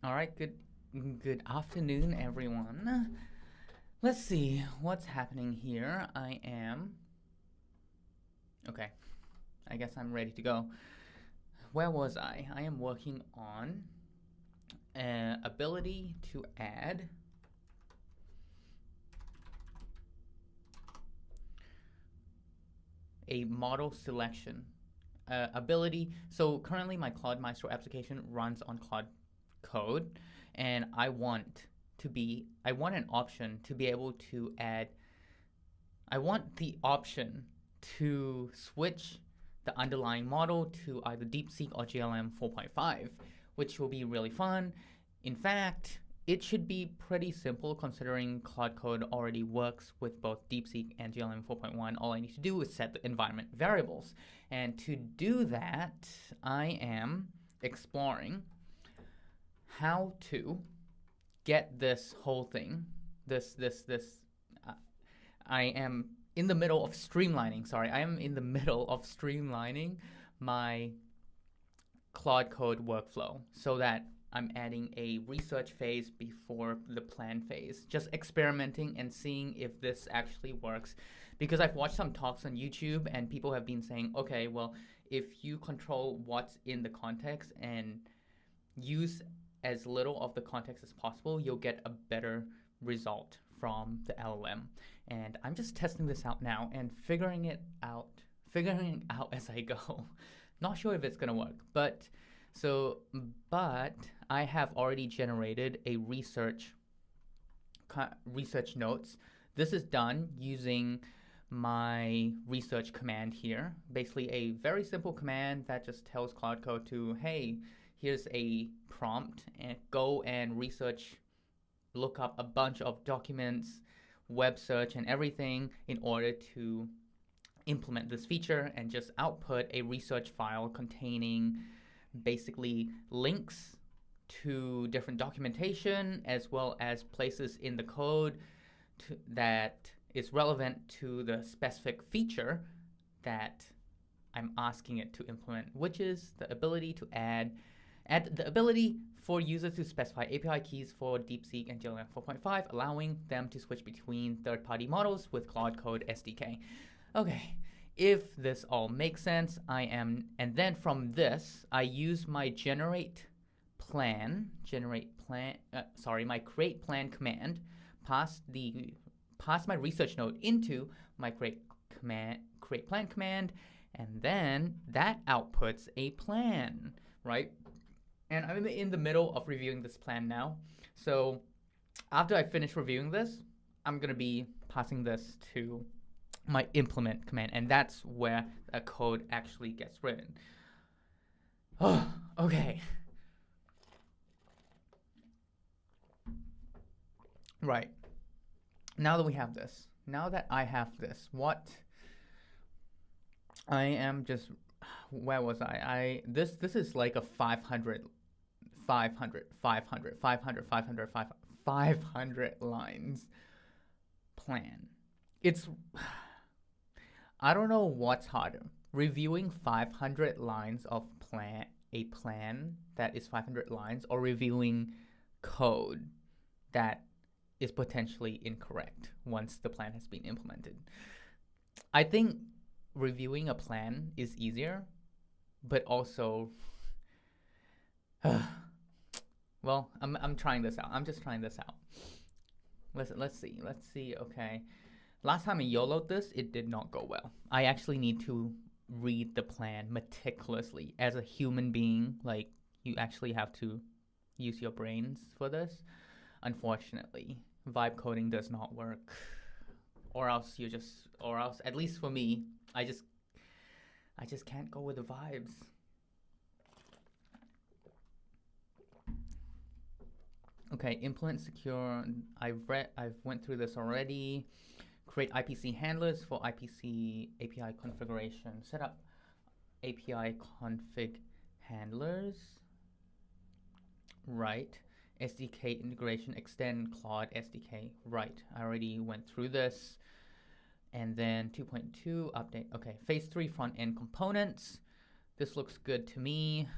All right, good afternoon, everyone. Let's see what's happening here. Okay, I guess I'm ready to go. Where was I? I am working on ability to add a model selection ability. So currently my Claude Maestro application runs on Claude Code, and I want an option to be able to add. I want the option to switch the underlying model to either DeepSeek or GLM 4.5, which will be really fun. In fact, it should be pretty simple considering Claude Code already works with both DeepSeek and GLM 4.1. All I need to do is set the environment variables. And to do that, I am exploring how to get this whole thing, I am in the middle of streamlining, my Claude Code workflow so that I'm adding a research phase before the plan phase, just experimenting and seeing if this actually works. Because I've watched some talks on YouTube and people have been saying, okay, well, if you control what's in the context and use as little of the context as possible, you'll get a better result from the LLM. And I'm just testing this out now and figuring it out as I go. Not sure if it's gonna work, but I have already generated a research notes. This is done using my research command here. Basically a very simple command that just tells Claude Code to, hey, here's a prompt and go and look up a bunch of documents, web search and everything in order to implement this feature, and just output a research file containing basically links to different documentation as well as places in the code that is relevant to the specific feature that I'm asking it to implement, which is the ability to add the ability for users to specify API keys for DeepSeek and GLM 4.5, allowing them to switch between third-party models with Claude Code SDK. Okay, if this all makes sense, and then from this, I use my my create plan command, pass my research node into my create plan command, and then that outputs a plan, right? And I'm in the middle of reviewing this plan now. So after I finish reviewing this, I'm going to be passing this to my implement command, and that's where the code actually gets written. Oh, okay. Right. Now that I have this, where was I? This is like a 500 lines plan. I don't know what's harder, reviewing 500 lines of a plan that is 500 lines, or reviewing code that is potentially incorrect once the plan has been implemented. I think reviewing a plan is easier, but also well, I'm trying this out. I'm just trying this out. Let's see. Okay, last time I YOLO'd this, it did not go well. I actually need to read the plan meticulously. As a human being, like, you actually have to use your brains for this. Unfortunately, vibe coding does not work. Or else at least for me, I just can't go with the vibes. Okay, implement secure. I've went through this already. Create IPC handlers for IPC API configuration. Set up API config handlers. Right. SDK integration, extend Claude SDK. Right. I already went through this. And then 2.2 update. Okay, phase 3 front end components. This looks good to me.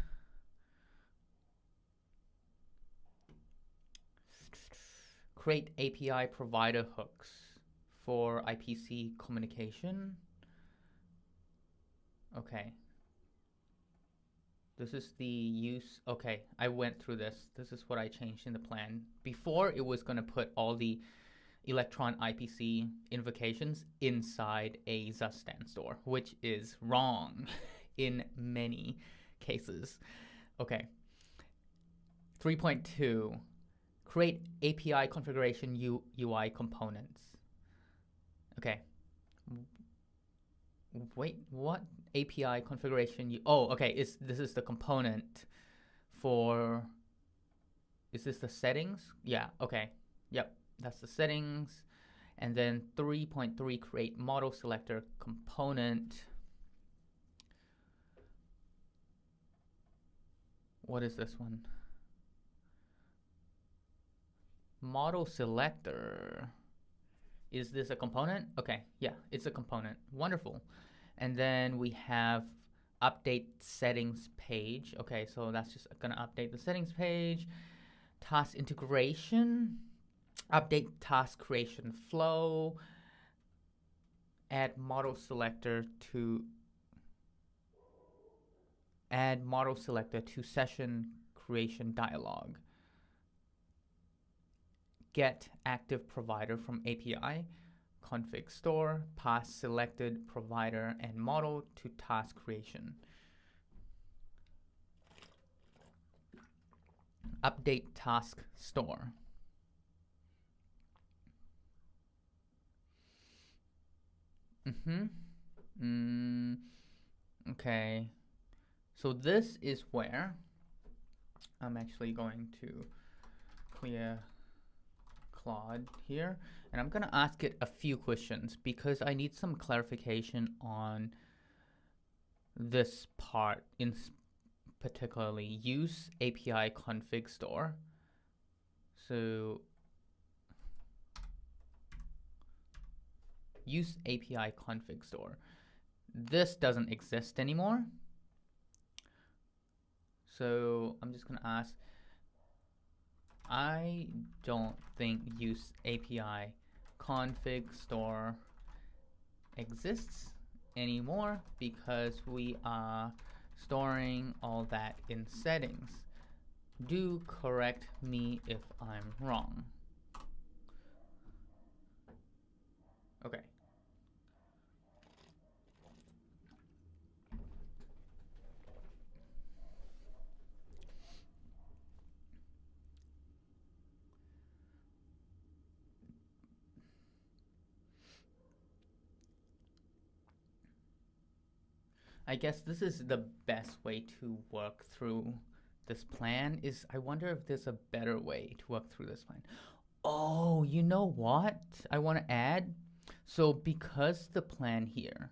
create API provider hooks for IPC communication. Okay. This is the use. Okay, I went through this. This is what I changed in the plan. Before, it was going to put all the Electron IPC invocations inside a Zustan store, which is wrong in many cases. Okay. 3.2, create API configuration UI components. Okay. Wait, what? API configuration? Okay. This is the component for. Is this the settings? Yeah. Okay. Yep. That's the settings. And then 3.3, create model selector component. What is this one? Model selector. Is this a component? Okay, yeah, it's a component. Wonderful. And then we have update settings page. Okay, so that's just gonna update the settings page. Task integration. Update task creation flow. Add model selector to session creation dialog. Get active provider from API, config store, pass selected provider and model to task creation. Update task store. Okay. So this is where I'm actually going to clear Claude here, and I'm gonna ask it a few questions because I need some clarification on this part, in particularly use API config store. So use API config store. This doesn't exist anymore. So I'm just gonna ask, I don't think use API config store exists anymore because we are storing all that in settings. Do correct me if I'm wrong. Okay. I guess this is the best way to work through this plan. I wonder if there's a better way to work through this plan. Oh, you know what I want to add? So because the plan here,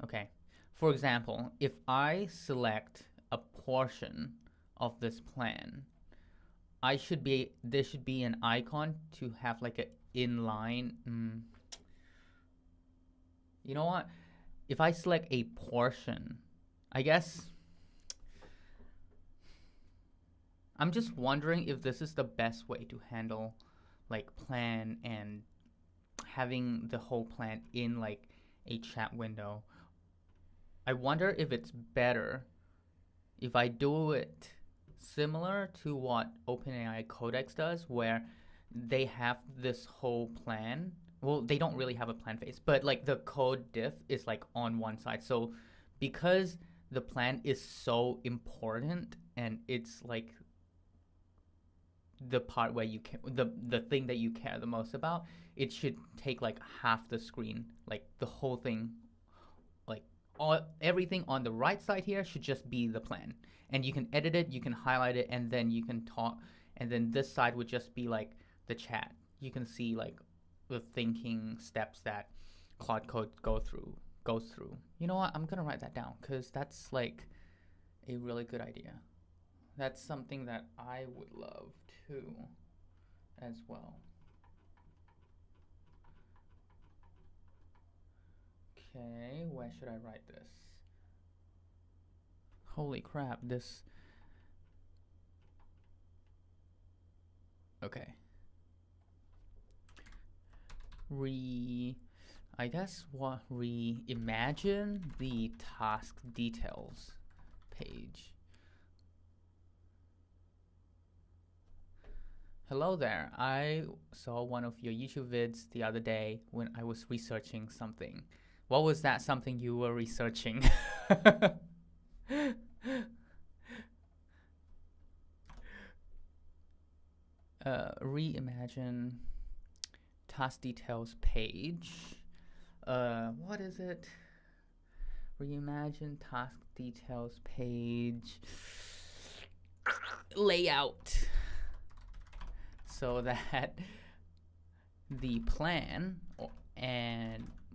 okay. For example, if I select a portion of this plan, there should be an icon to have like an inline. You know what? If I select a portion, I guess I'm just wondering if this is the best way to handle like plan and having the whole plan in like a chat window. I wonder if it's better if I do it similar to what OpenAI Codex does, where they have this whole plan. Well, they don't really have a plan phase, but like the code diff is like on one side. So because the plan is so important and it's like the part where you can, the thing that you care the most about, it should take like half the screen, like the whole thing, like everything on the right side here should just be the plan, and you can edit it, you can highlight it, and then you can talk, and then this side would just be like the chat. You can see like the thinking steps that Claude Code goes through. You know what? I'm gonna write that down because that's like a really good idea. That's something that I would love too, as well. Okay, where should I write this? Holy crap, this. Okay. I guess what reimagine the task details page. Hello there. I saw one of your YouTube vids the other day when I was researching something. What was that something you were researching? Reimagine task details page. What is it? Reimagine task details page. Layout. So that the plan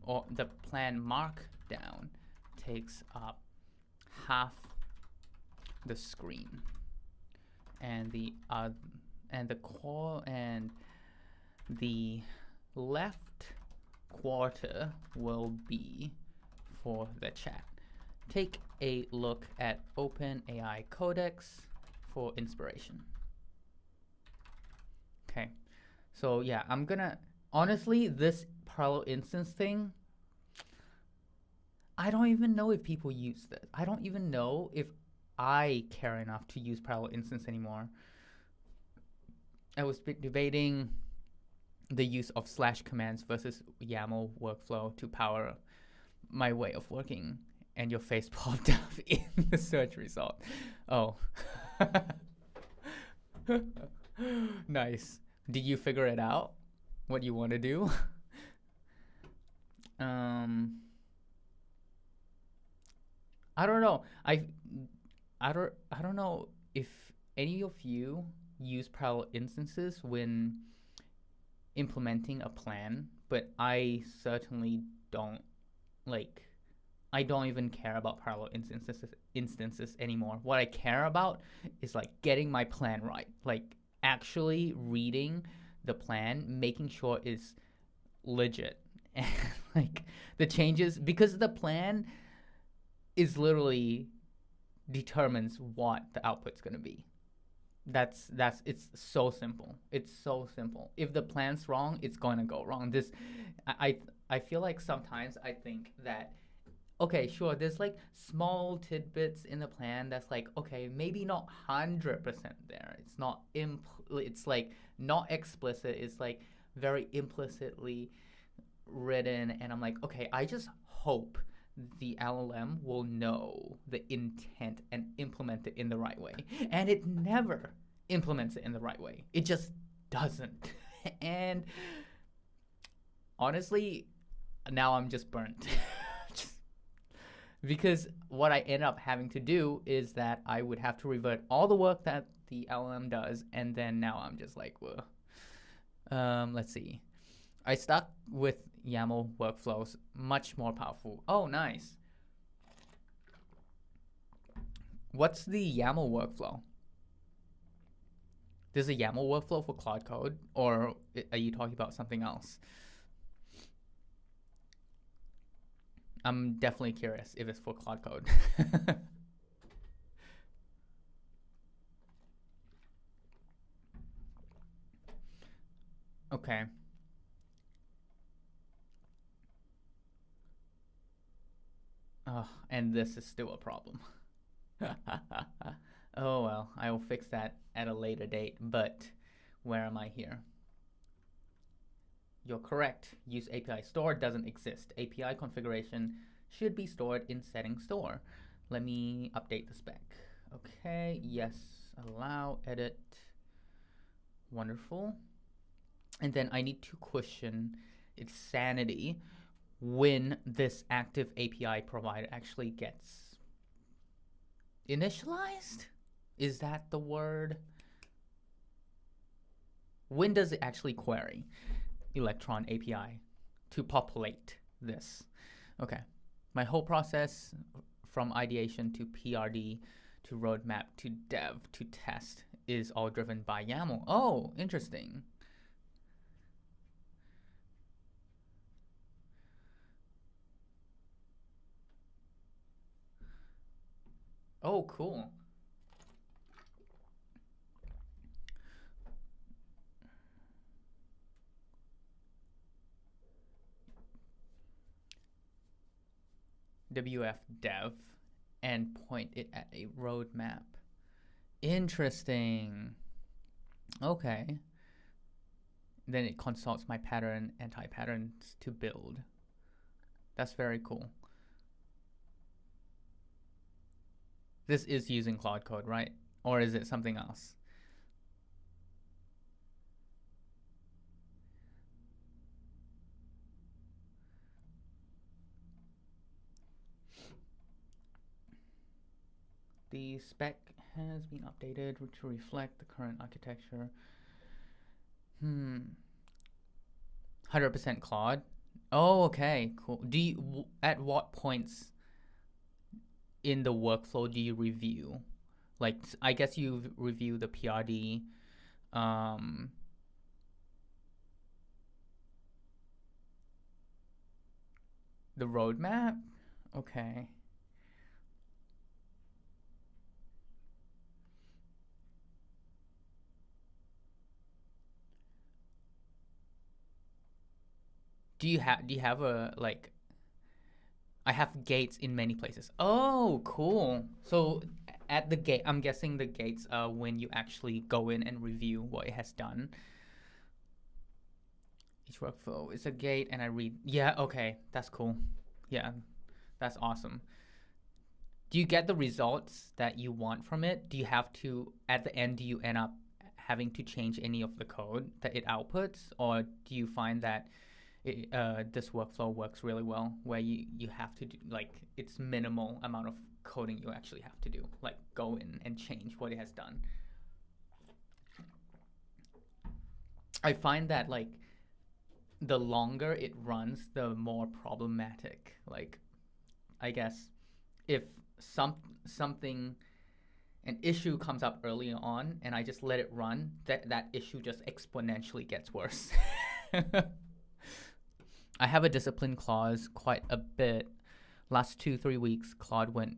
or the plan markdown takes up half the screen, and the left quarter will be for the chat. Take a look at OpenAI Codex for inspiration. Okay, so yeah, I'm gonna, honestly, this parallel instance thing, I don't even know if people use this. I don't even know if I care enough to use parallel instance anymore. I was debating the use of / commands versus YAML workflow to power my way of working, and your face popped up in the search result. Oh. Nice. Did you figure it out? What you want to do? I don't know. I don't know if any of you use parallel instances when implementing a plan, but I certainly don't. Like, I don't even care about parallel instances anymore. What I care about is like getting my plan right, like actually reading the plan, making sure it's legit, and like the changes, because the plan is literally determines what the output's gonna be. It's so simple. It's so simple. If the plan's wrong, it's going to go wrong. I feel like sometimes I think that, okay, sure, there's like small tidbits in the plan that's like, okay, maybe not 100% there. It's not it's like not explicit. It's like very implicitly written, and I'm like, okay, I just hope the LLM will know the intent and implement it in the right way. And it never implements it in the right way. It just doesn't. And honestly, now I'm just burnt. Because what I end up having to do is that I would have to revert all the work that the LLM does, and then now I'm just like, whoa. Let's see. I stuck with YAML workflows, much more powerful. Oh, nice. What's the YAML workflow? There's a YAML workflow for Claude Code, or are you talking about something else? I'm definitely curious if it's for Claude Code. Okay. Oh, and this is still a problem. Oh well, I will fix that at a later date, but where am I here? You're correct. Use API store doesn't exist. API configuration should be stored in settings store. Let me update the spec. Okay, yes, allow, edit. Wonderful. And then I need to question its sanity when this active API provider actually gets initialized? Is that the word? When does it actually query Electron API to populate this? Okay, my whole process from ideation to PRD to roadmap to dev to test is all driven by YAML. Oh, interesting. Oh, cool. WF dev and point it at a roadmap. Interesting. Okay. Then it consults my pattern, anti-patterns to build. That's very cool. This is using Claude Code, right? Or is it something else? The spec has been updated to reflect the current architecture. 100% Claude. Oh, okay, cool. Do you, at what points in the workflow do you review? Like, I guess you review the PRD, the roadmap. Okay. Do you have a like? I have gates in many places. Oh, cool. So at the gate, I'm guessing the gates are when you actually go in and review what it has done. Each workflow is a gate, and I read. Yeah, okay, that's cool. Yeah, that's awesome. Do you get the results that you want from it? Do you have to, at the end, do you end up having to change any of the code that it outputs, or do you find that this workflow works really well, where you have to do, like, it's minimal amount of coding you actually have to do, like go in and change what it has done? I find that, like, the longer it runs, the more problematic. Like, I guess if something, an issue comes up early on and I just let it run, that issue just exponentially gets worse. I have a discipline clause quite a bit. Last 2-3 weeks, Claude went.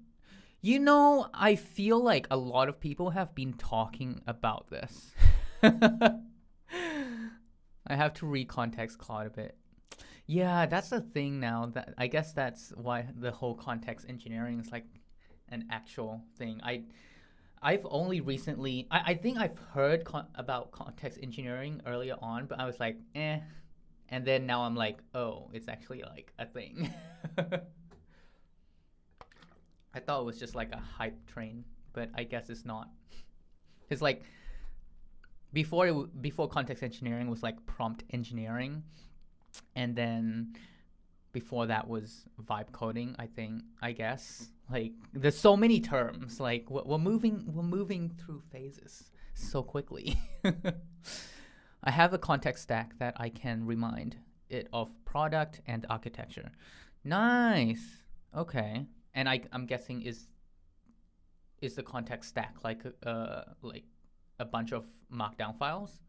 I feel like a lot of people have been talking about this. I have to recontext Claude a bit. Yeah, that's the thing now. That I guess that's why the whole context engineering is like an actual thing. I've only recently. I think I've heard about context engineering earlier on, but I was like, eh. And then now I'm like, oh, it's actually like a thing. I thought it was just like a hype train, but I guess it's not. It's like before context engineering was like prompt engineering, and then before that was vibe coding. I guess like there's so many terms. Like we're moving through phases so quickly. I have a context stack that I can remind it of product and architecture. Nice. Okay. And I'm guessing is the context stack like a bunch of markdown files?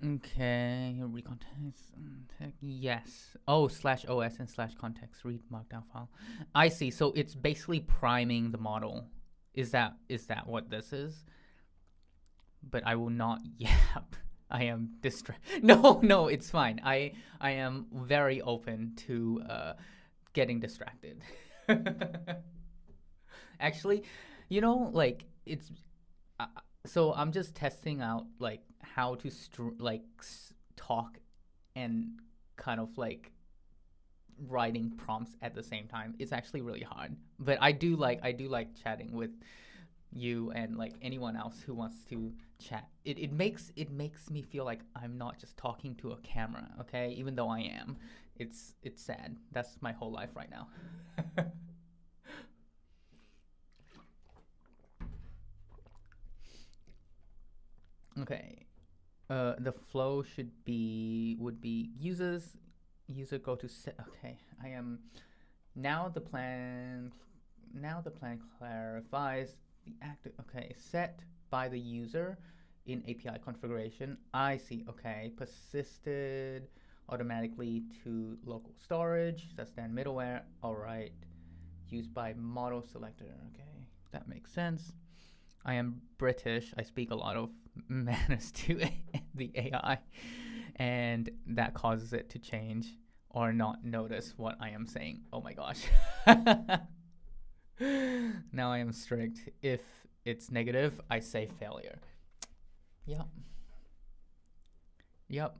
Okay, recontext. Yes. Oh, /os and /context read markdown file. I see. So it's basically priming the model. Is that what this is? But I will not yap. I am distracted. No, it's fine. I am very open to getting distracted. Actually, like it's so I'm just testing out like how to talk and kind of like writing prompts at the same time. It's actually really hard, but I do like chatting with you and like anyone else who wants to chat. It makes me feel like I'm not just talking to a camera, okay? Even though I am. It's sad. That's my whole life right now. Okay. The flow would be user go to set. Okay, I am now the plan. Now the plan clarifies the active. Okay, set by the user in API configuration. I see. Okay, persisted automatically to local storage. That's then middleware. All right, used by model selector. Okay, that makes sense. I am British. I speak a lot of manners to the AI, and that causes it to change or not notice what I am saying. Oh my gosh. Now I am strict. If it's negative, I say failure. Yep. Yep.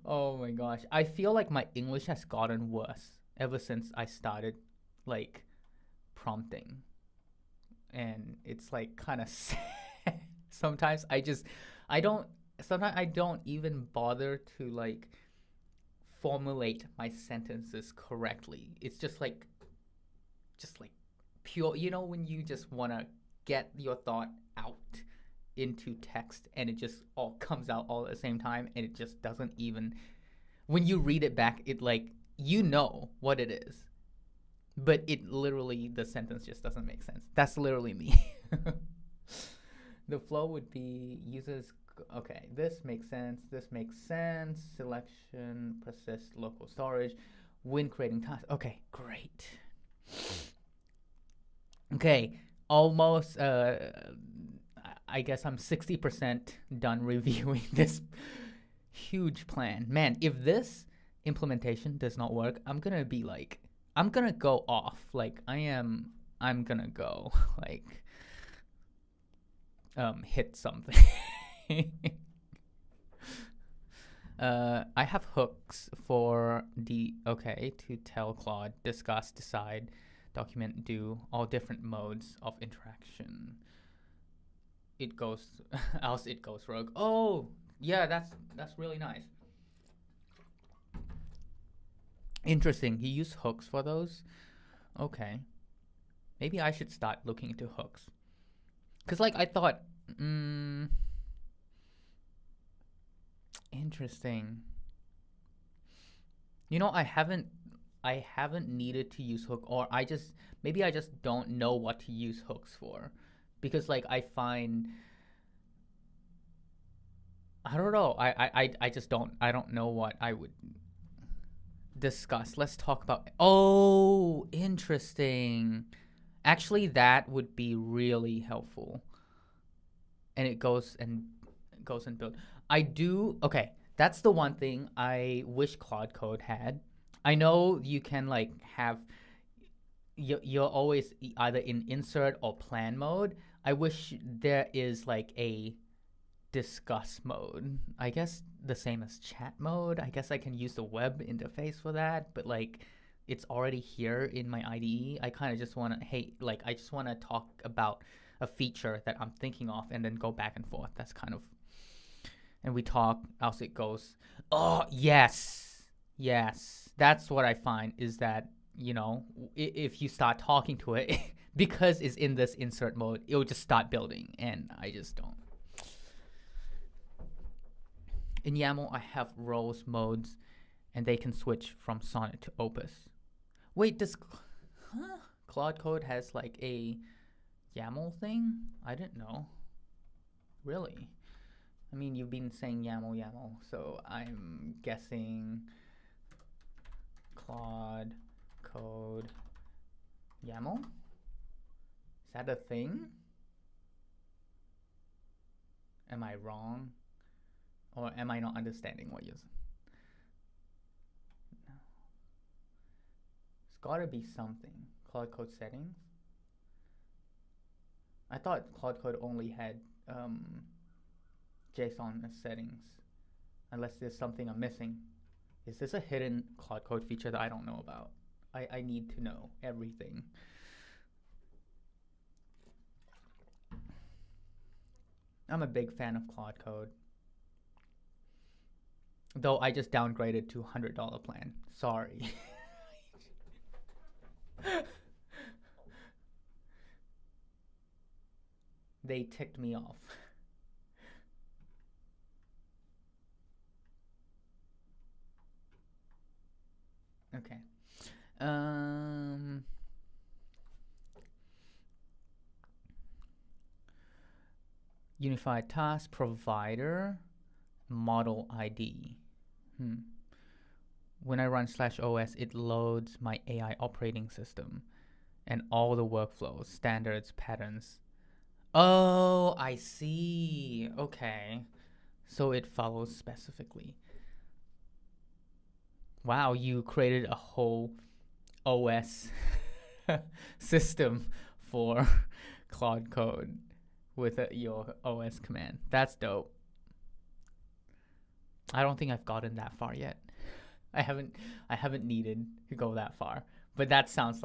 Oh my gosh. I feel like my English has gotten worse ever since I started like prompting. And it's like kind of sad. Sometimes I don't, sometimes I don't even bother to like formulate my sentences correctly. It's just like pure, when you just want to get your thought out into text and it just all comes out all at the same time and it just doesn't even, when you read it back, it like, what it is. But it literally, the sentence just doesn't make sense. That's literally me. The flow would be users. Okay, this makes sense. This makes sense. Selection, persist, local storage, when creating tasks. Okay, great. Okay, almost. I guess I'm 60% done reviewing this huge plan. Man, if this implementation does not work, I'm gonna be like, I'm gonna go off. Like I'm gonna go like hit something. I have hooks for to tell Claude, discuss, decide, document, do all different modes of interaction. It goes else it goes rogue. Oh yeah, that's really nice. Interesting. You use hooks for those? Okay. Maybe I should start looking into hooks. Cause like I thought, interesting. I haven't needed to use hook, or maybe I just don't know what to use hooks for, because like I find, I don't know. I just don't know what I would discuss. Let's talk about. Oh, interesting. Actually, that would be really helpful. And it goes and build. I do. Okay, that's the one thing I wish Claude Code had. I know you can like have. You're always either in insert or plan mode. I wish there is like a discuss mode. I guess the same as chat mode. I guess I can use the web interface for that, but like it's already here in my IDE. I kind of just want to, I just want to talk about a feature that I'm thinking of and then go back and forth. That's kind of, and we talk, else it goes. Oh, yes. Yes. That's what I find is that, if you start talking to it, because it's in this insert mode, it will just start building, and I just don't. In YAML, I have roles modes, and they can switch from Sonnet to Opus. Wait, does Claude Code has like a YAML thing? I didn't know. Really? I mean, you've been saying YAML, so I'm guessing Claude Code YAML? Is that a thing? Am I wrong? Or am I not understanding what you're saying? No. It's gotta be something. Claude Code settings? I thought Claude Code only had JSON as settings. Unless there's something I'm missing. Is this a hidden Claude Code feature that I don't know about? I need to know everything. I'm a big fan of Claude Code. Though I just downgraded to $100 plan. Sorry. They ticked me off. Okay. Um, Unified task provider model ID. When I run /os, it loads my AI operating system and all the workflows, standards, patterns. Oh, I see. Okay. So it follows specifically. Wow, you created a whole OS system for Claude Code with your OS command. That's dope. I don't think I've gotten that far yet. I haven't needed to go that far. But that sounds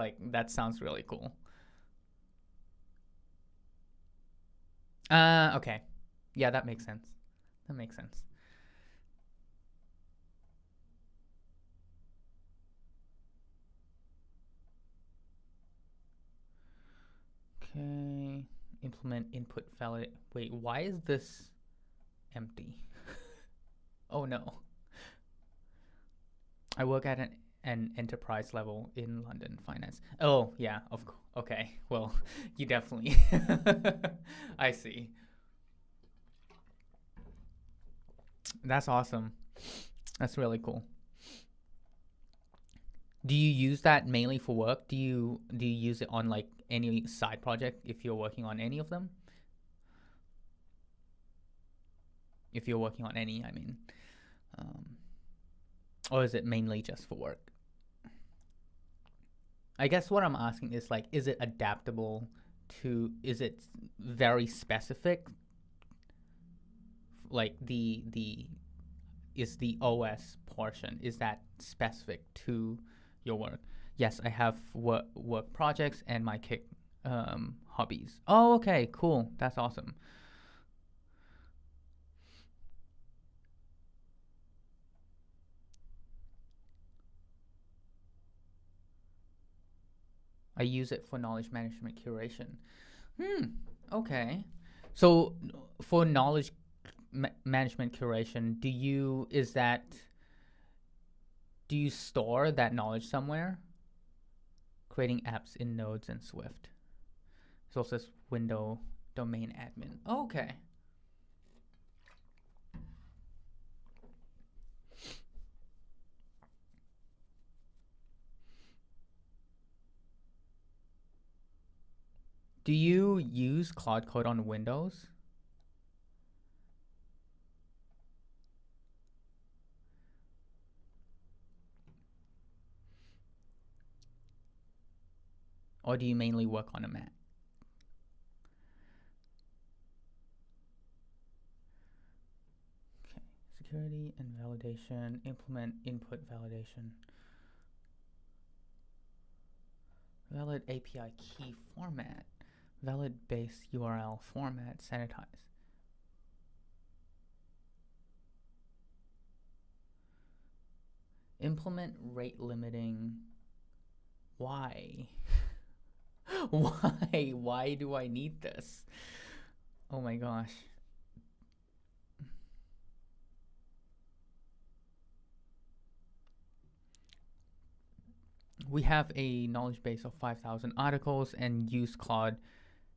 really cool. Okay. Yeah, that makes sense. That makes sense. Okay. Implement input valid. Wait, why is this empty? Oh no. I work at an enterprise level in London finance. Oh, yeah, of course. Okay. Well, you definitely. I see. That's awesome. That's really cool. Do you use that mainly for work? Do you use it on like any side project if you're working on any of them? If you're working on any, I mean. Um, or is it mainly just for work? I guess what I'm asking is like, is it adaptable to? Is it very specific? Like the is the OS portion, is that specific to your work? Yes, I have work projects and my kick hobbies. Oh, okay, cool. That's awesome. I use it for knowledge management curation. Okay. So for knowledge management curation, do you store that knowledge somewhere? Creating apps in Nodes and Swift. It also says window domain admin. Oh, okay. Do you use Claude Code on Windows? Or do you mainly work on a Mac? Okay. Security and validation. Implement input validation. Valid API key format. Valid base URL format. Sanitize. Implement rate limiting. Why? Why? Why do I need this? Oh my gosh. We have a knowledge base of 5,000 articles and use Claude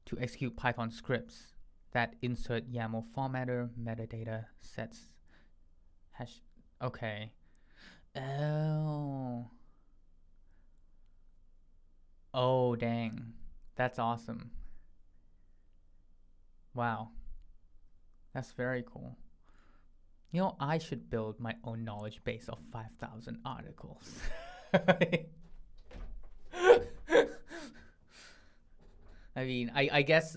to execute Python scripts that insert YAML formatter, metadata, sets, hash. Okay. Oh. Oh, dang. That's awesome. Wow. That's very cool. You know, I should build my own knowledge base of 5,000 articles. I mean, I guess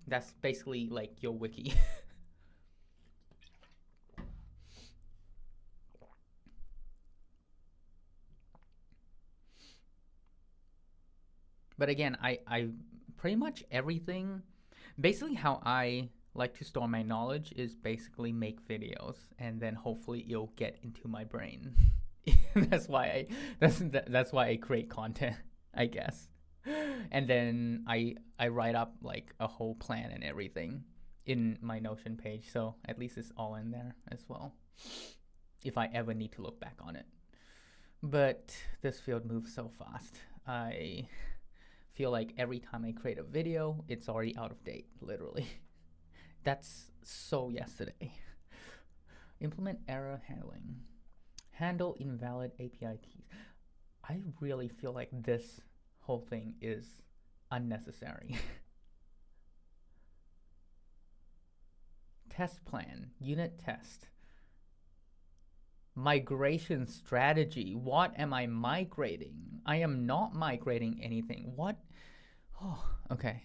that's basically like your wiki. But again, I pretty much everything, basically how I like to store my knowledge is basically make videos, and then hopefully it'll get into my brain. that's why I that's why I create content, I guess. And then I write up like a whole plan and everything in my Notion page, so at least it's all in there as well, if I ever need to look back on it. But this field moves so fast. I feel like every time I create a video, it's already out of date, literally. That's so yesterday. Implement error handling. Handle invalid API keys. I really feel like this whole thing is unnecessary. Test plan, unit test. Migration strategy. What am I migrating? I am not migrating anything. What? Oh, okay.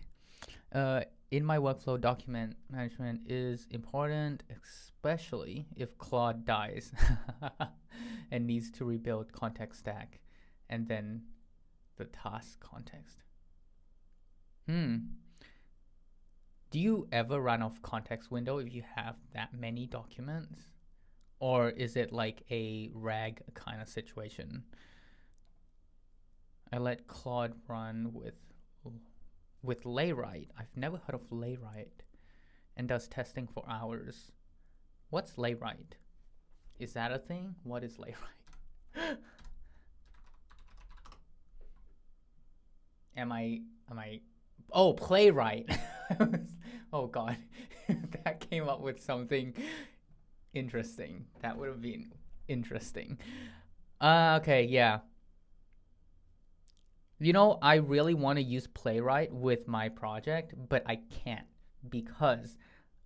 In my workflow, document management is important, especially if Claude dies and needs to rebuild context stack and then the task context. Do you ever run off context window if you have that many documents? Or is it like a RAG kind of situation? I let Claude run with Laywrite. I've never heard of Laywrite, and does testing for hours. What's Laywrite? Is that a thing? What is Laywrite? Am I? Oh, Playwright. Oh God, that came up with something interesting. That would have been interesting. Okay, yeah. You know, I really want to use Playwright with my project, but I can't because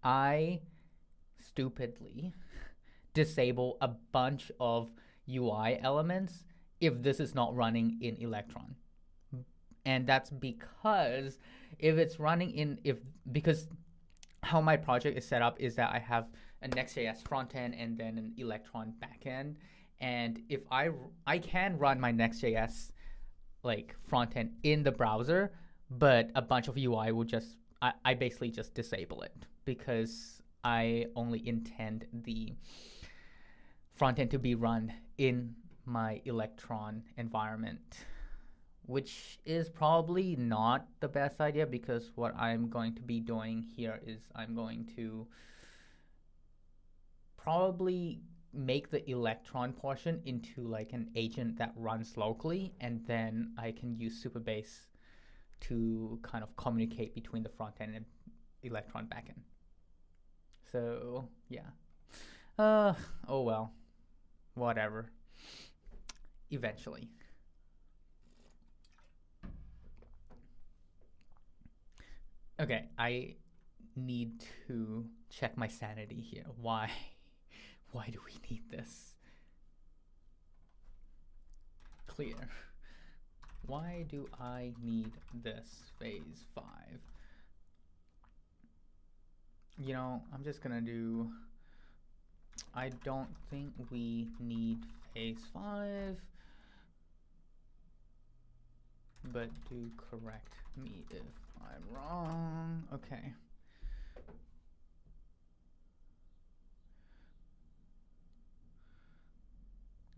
I stupidly disable a bunch of UI elements if this is not running in Electron. And that's because if it's running in, because how my project is set up is that I have a Next.js frontend and then an Electron backend. And if I can run my Next.js like frontend in the browser, but a bunch of UI will just, I basically just disable it because I only intend the frontend to be run in my Electron environment, which is probably not the best idea because what I'm going to be doing here is I'm going to probably make the Electron portion into like an agent that runs locally, and then I can use Supabase to kind of communicate between the front end and Electron backend. So yeah. Oh well. Whatever. Eventually. Okay, I need to check my sanity here. Why do we need this? Clear. Why do I need this phase 5? You know, I'm just gonna do, I don't think we need phase 5, but do correct me if I'm wrong. Okay.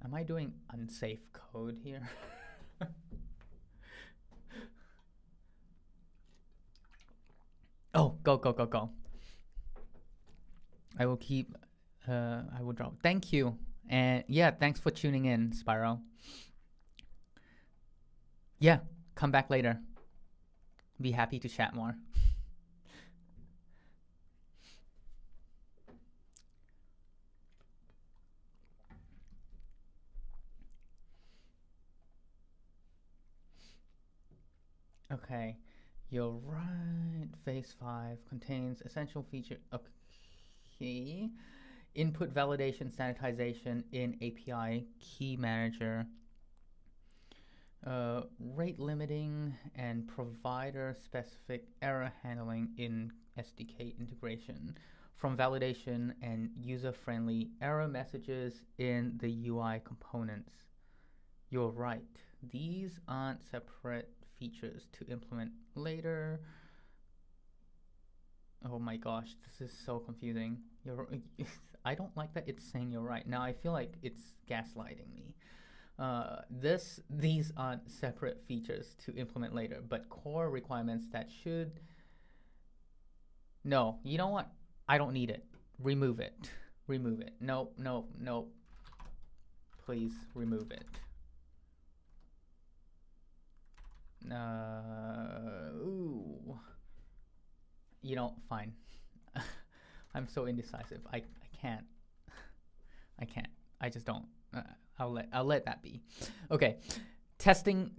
Am I doing unsafe code here? Oh, go. I will keep, I will drop. Thank you. And yeah, thanks for tuning in, Spyro. Yeah, come back later. Be happy to chat more. Okay, you're right. Phase 5 contains essential feature. Okay. Input validation sanitization in API key manager. Rate limiting and provider specific error handling in SDK integration. From validation and user-friendly error messages in the UI components. You're right. These aren't separate features to implement later. Oh my gosh, this is so confusing. You're, I don't like that it's saying you're right. Now I feel like it's gaslighting me. These aren't separate features to implement later, but core requirements that should. No, you know what? I don't need it. Remove it. Remove it. Nope, nope, nope. Please remove it. Ooh. You know, fine. I'm so indecisive. I can't. I can't. I just don't. I'll let that be. Okay. Testing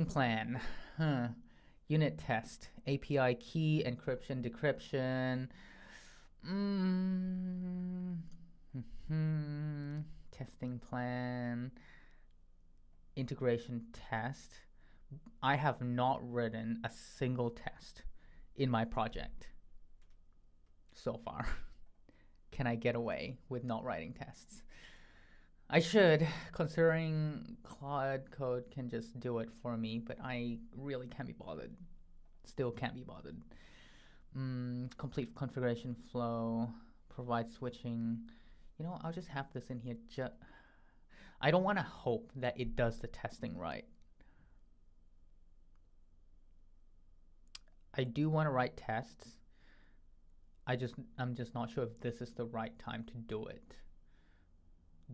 plan. Huh. Unit test. API key encryption decryption. Testing plan. Integration test. I have not written a single test in my project so far. Can I get away with not writing tests? I should, considering Claude Code can just do it for me, but I really can't be bothered. Still can't be bothered. Complete configuration flow, provide switching. You know, I'll just have this in here. I don't want to hope that it does the testing right. I do want to write tests. I'm just not sure if this is the right time to do it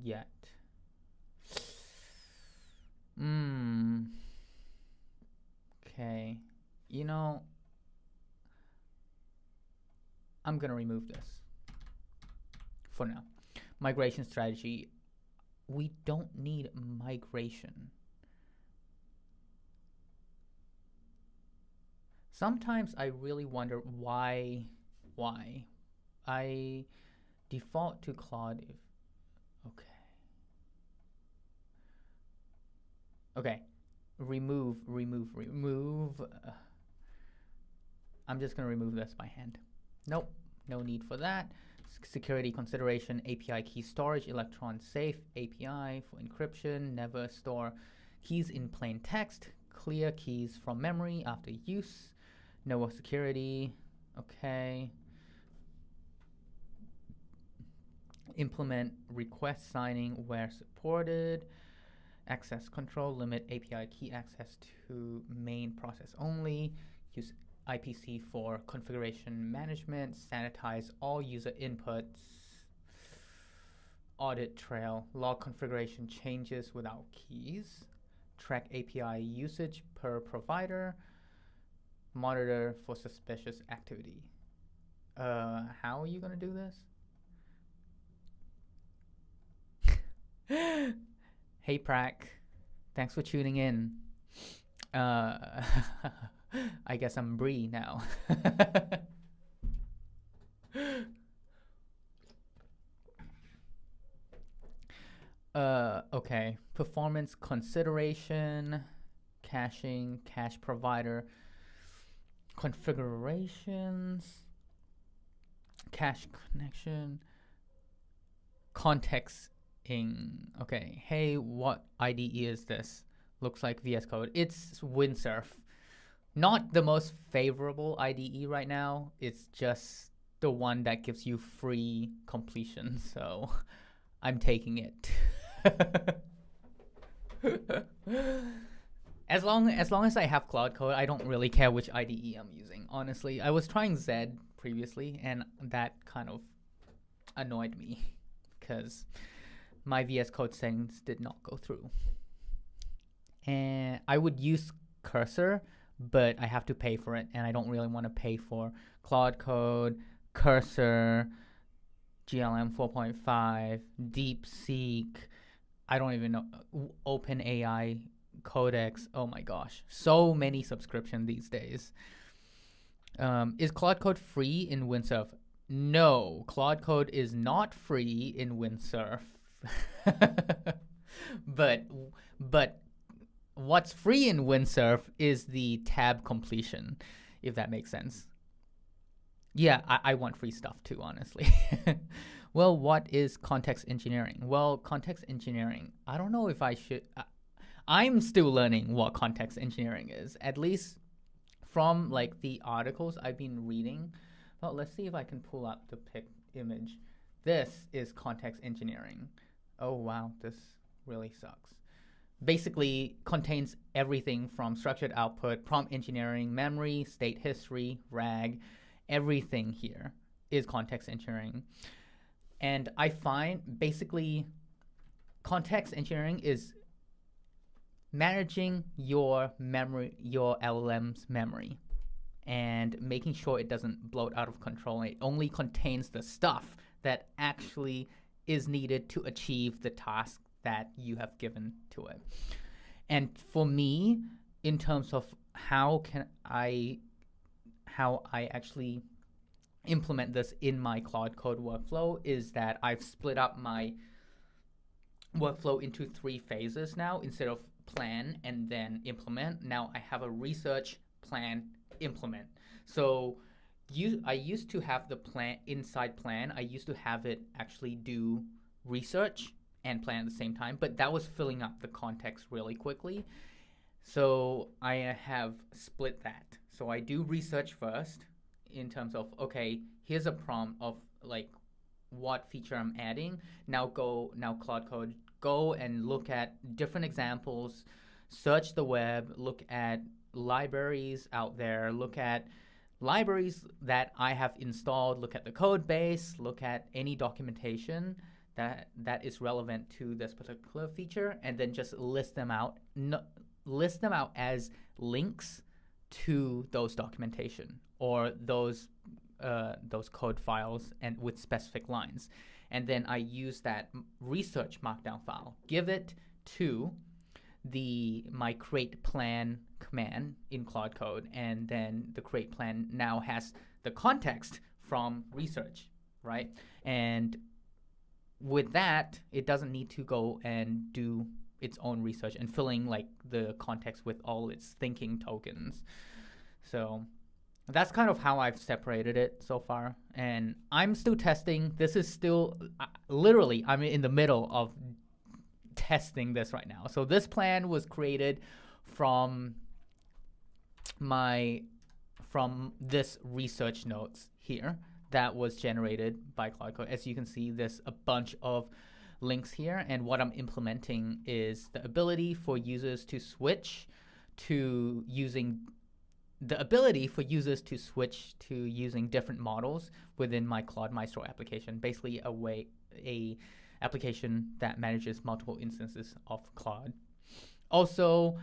yet. Okay. You know, I'm gonna remove this for now. Migration strategy. We don't need migration. Sometimes I really wonder why I default to Claude if okay, remove. I'm just gonna remove this by hand. Nope, no need for that. Security consideration, API key storage, electron safe API for encryption, never store keys in plain text, clear keys from memory after use, network security, okay. Implement request signing where supported, access control, limit API key access to main process only, use IPC for configuration management, sanitize all user inputs, audit trail, log configuration changes without keys, track API usage per provider, monitor for suspicious activity. How are you gonna do this? Hey Prak, thanks for tuning in. I guess I'm Bree now. Okay. Performance consideration, caching, cache provider, configurations, cache connection, contexting. Okay. Hey, what IDE is this? Looks like VS Code. It's Windsurf. Not the most favorable IDE right now. It's just the one that gives you free completion. So I'm taking it. As long as I have Claude Code, I don't really care which IDE I'm using. Honestly, I was trying Z previously, and that kind of annoyed me because my VS Code settings did not go through. And I would use Cursor, but I have to pay for it, and I don't really want to pay for Claude Code, Cursor, GLM 4.5, DeepSeek. I don't even know, OpenAI Codex. Oh my gosh, so many subscriptions these days. Is Claude Code free in Windsurf? No, Claude Code is not free in Windsurf. but what's free in Windsurf is the tab completion, if that makes sense. Yeah, I want free stuff too, honestly. Well, what is context engineering? Well, context engineering, I don't know if I should. I'm still learning what context engineering is. At least from like the articles I've been reading, well, let's see if I can pull up the image. This is context engineering. Oh wow, this really sucks. Basically contains everything from structured output, prompt engineering, memory, state history, RAG. Everything here is context engineering. And I find basically context engineering is managing your memory, your LLM's memory, and making sure it doesn't bloat out of control. It only contains the stuff that actually is needed to achieve the task that you have given to it. And for me, in terms of how I actually implement this in my Claude Code workflow, is that I've split up my workflow into 3 phases now. Instead of plan and then implement, now I have a research, plan, implement. So I used to have the plan inside plan. I used to have it actually do research and plan at the same time, but that was filling up the context really quickly. So I have split that. So I do research first in terms of, okay, here's a prompt of like what feature I'm adding. Now Claude Code, go and look at different examples, search the web, look at libraries out there, look at libraries that I have installed, look at the code base, look at any documentation that is relevant to this particular feature, and then just list them out as links to those documentation or those code files and with specific lines. And then I use that research markdown file, give it to my create plan command in Claude Code, and then the create plan now has the context from research, right? And with that, it doesn't need to go and do its own research and filling like the context with all its thinking tokens. So that's kind of how I've separated it so far, and I'm still testing. This is still literally, I'm in the middle of testing this right now. So this plan was created from this research notes here that was generated by Claude Code. As you can see, there's a bunch of links here, and what I'm implementing is the ability for users to switch to using different models within my Claude Maestro application. Basically a application that manages multiple instances of Claude. Also,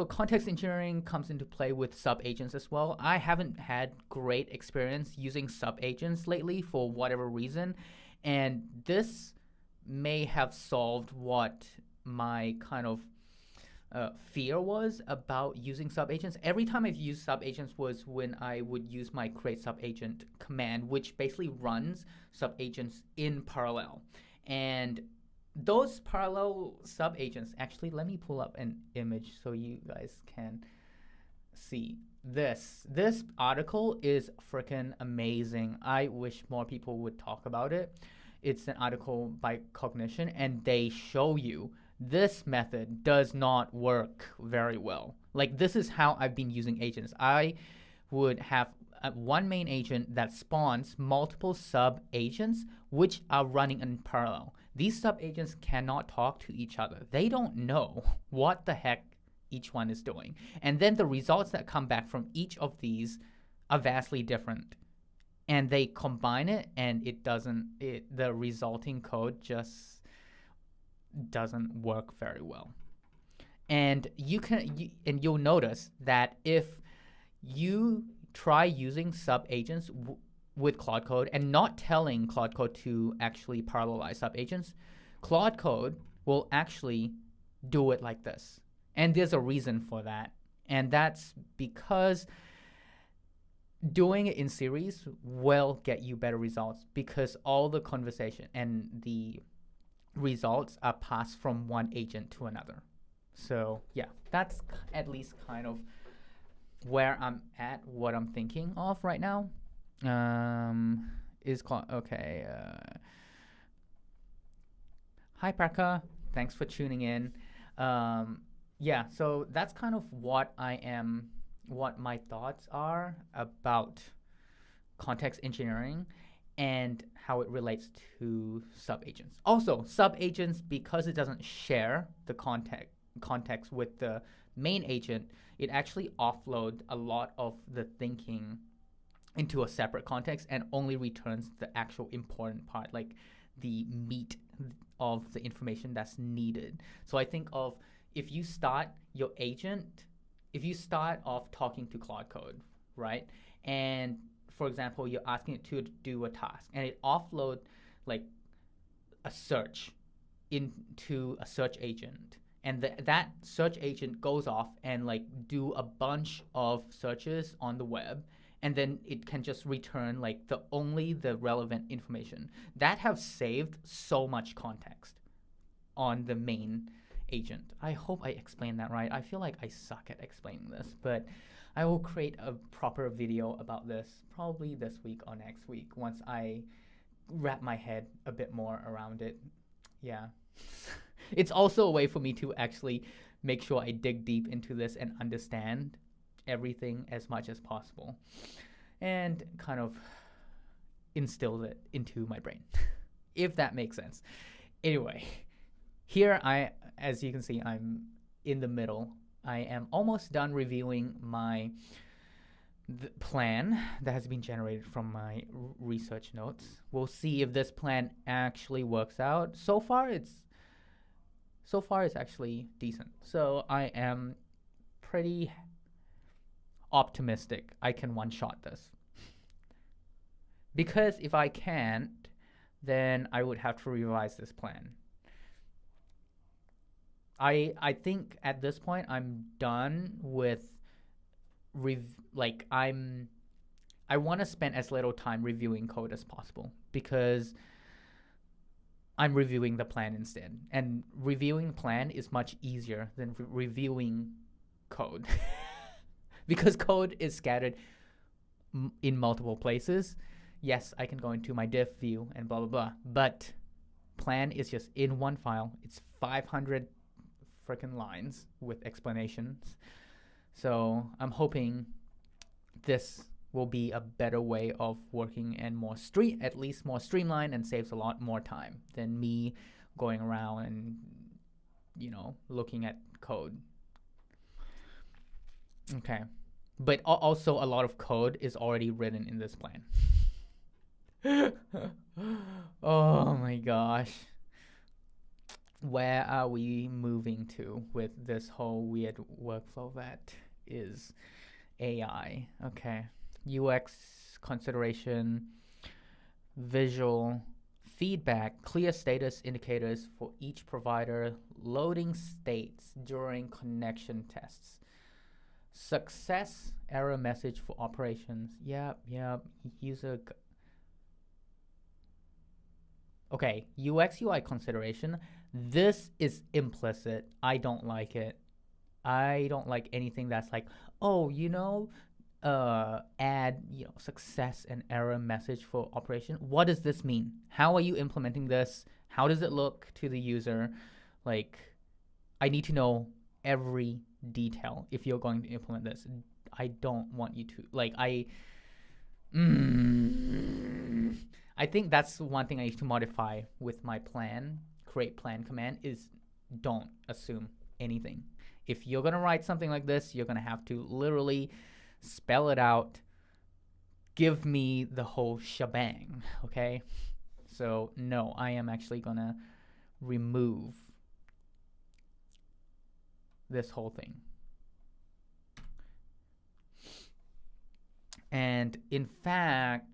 context engineering comes into play with sub-agents as well. I haven't had great experience using sub-agents lately for whatever reason, and this may have solved what my kind of fear was about using sub-agents. Every time I've used sub-agents was when I would use my create sub-agent command, which basically runs sub-agents in parallel. And those parallel sub-agents, actually, let me pull up an image so you guys can see this. This article is freaking amazing. I wish more people would talk about it. It's an article by Cognition, and they show you this method does not work very well. Like, this is how I've been using agents. I would have one main agent that spawns multiple sub-agents which are running in parallel. These sub-agents cannot talk to each other. They don't know what the heck each one is doing. And then the results that come back from each of these are vastly different. And they combine it, and the resulting code just doesn't work very well. And you'll notice that if you try using sub-agents with Claude Code and not telling Claude Code to actually parallelize sub-agents, Claude Code will actually do it like this. And there's a reason for that. And that's because doing it in series will get you better results, because all the conversation and the results are passed from one agent to another. So yeah, that's at least kind of where I'm at, what I'm thinking of right now. Okay. Hi Parka, thanks for tuning in. Yeah, so that's kind of what my thoughts are about context engineering and how it relates to subagents. Also, subagents, because it doesn't share the context with the main agent, it actually offloads a lot of the thinking into a separate context and only returns the actual important part, like the meat of the information that's needed. So I think of if you start your agent, if you start off talking to Claude Code, right? And for example, you're asking it to do a task and it offload like a search into a search agent, and that search agent goes off and like do a bunch of searches on the web, and then it can just return like the relevant information that have saved so much context on the main agent. I hope I explained that right. I feel like I suck at explaining this, but I will create a proper video about this probably this week or next week once I wrap my head a bit more around it. Yeah. It's also a way for me to actually make sure I dig deep into this and understand everything as much as possible and kind of instill it into my brain, if that makes sense. Anyway, here as you can see, I'm in the middle. I am almost done reviewing my plan that has been generated from my research notes. We'll see if this plan actually works out. So far it's actually decent. So I am pretty optimistic I can one-shot this. Because if I can't, then I would have to revise this plan. I think at this point I'm done with I want to spend as little time reviewing code as possible because I'm reviewing the plan instead. And reviewing the plan is much easier than reviewing code because code is scattered in multiple places. Yes, I can go into my diff view and blah, blah, blah, but plan is just in one file. It's 500 freaking lines with explanations. So I'm hoping this will be a better way of working and at least more streamlined, and saves a lot more time than me going around and looking at code. Okay, but also a lot of code is already written in this plan. Oh my gosh. Where are we moving to with this whole weird workflow that is AI? Okay. UX consideration, visual feedback, clear status indicators for each provider, loading states during connection tests, success error message for operations. Yep. User. Okay, UX UI consideration. This is implicit. I don't like it. I don't like anything that's like, add success and error message for operation. What does this mean? How are you implementing this? How does it look to the user? Like, I need to know every detail if you're going to implement this. I don't want you to I think that's one thing I need to modify with my plan, create plan command, is don't assume anything. If you're going to write something like this, you're going to have to literally spell it out, give me the whole shebang, okay? So no, I am actually going to remove this whole thing. And in fact,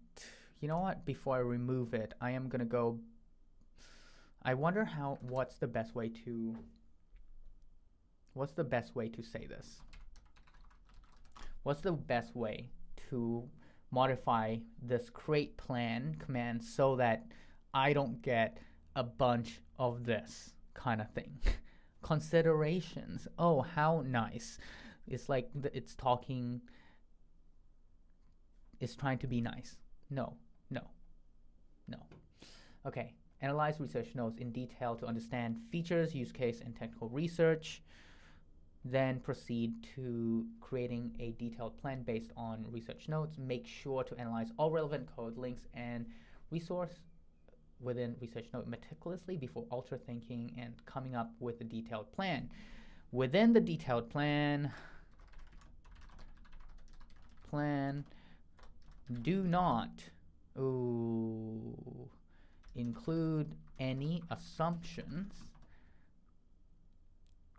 you know what? Before I remove it, I am gonna go. I wonder what's the best way to say this? What's the best way to modify this create plan command so that I don't get a bunch of this kind of thing? Considerations. Oh, how nice. It's like it's trying to be nice. No. Okay, analyze research notes in detail to understand features, use case, and technical research. Then proceed to creating a detailed plan based on research notes. Make sure to analyze all relevant code, links, and resource within research note meticulously before ultra thinking and coming up with a detailed plan. Within the detailed plan, do not include any assumptions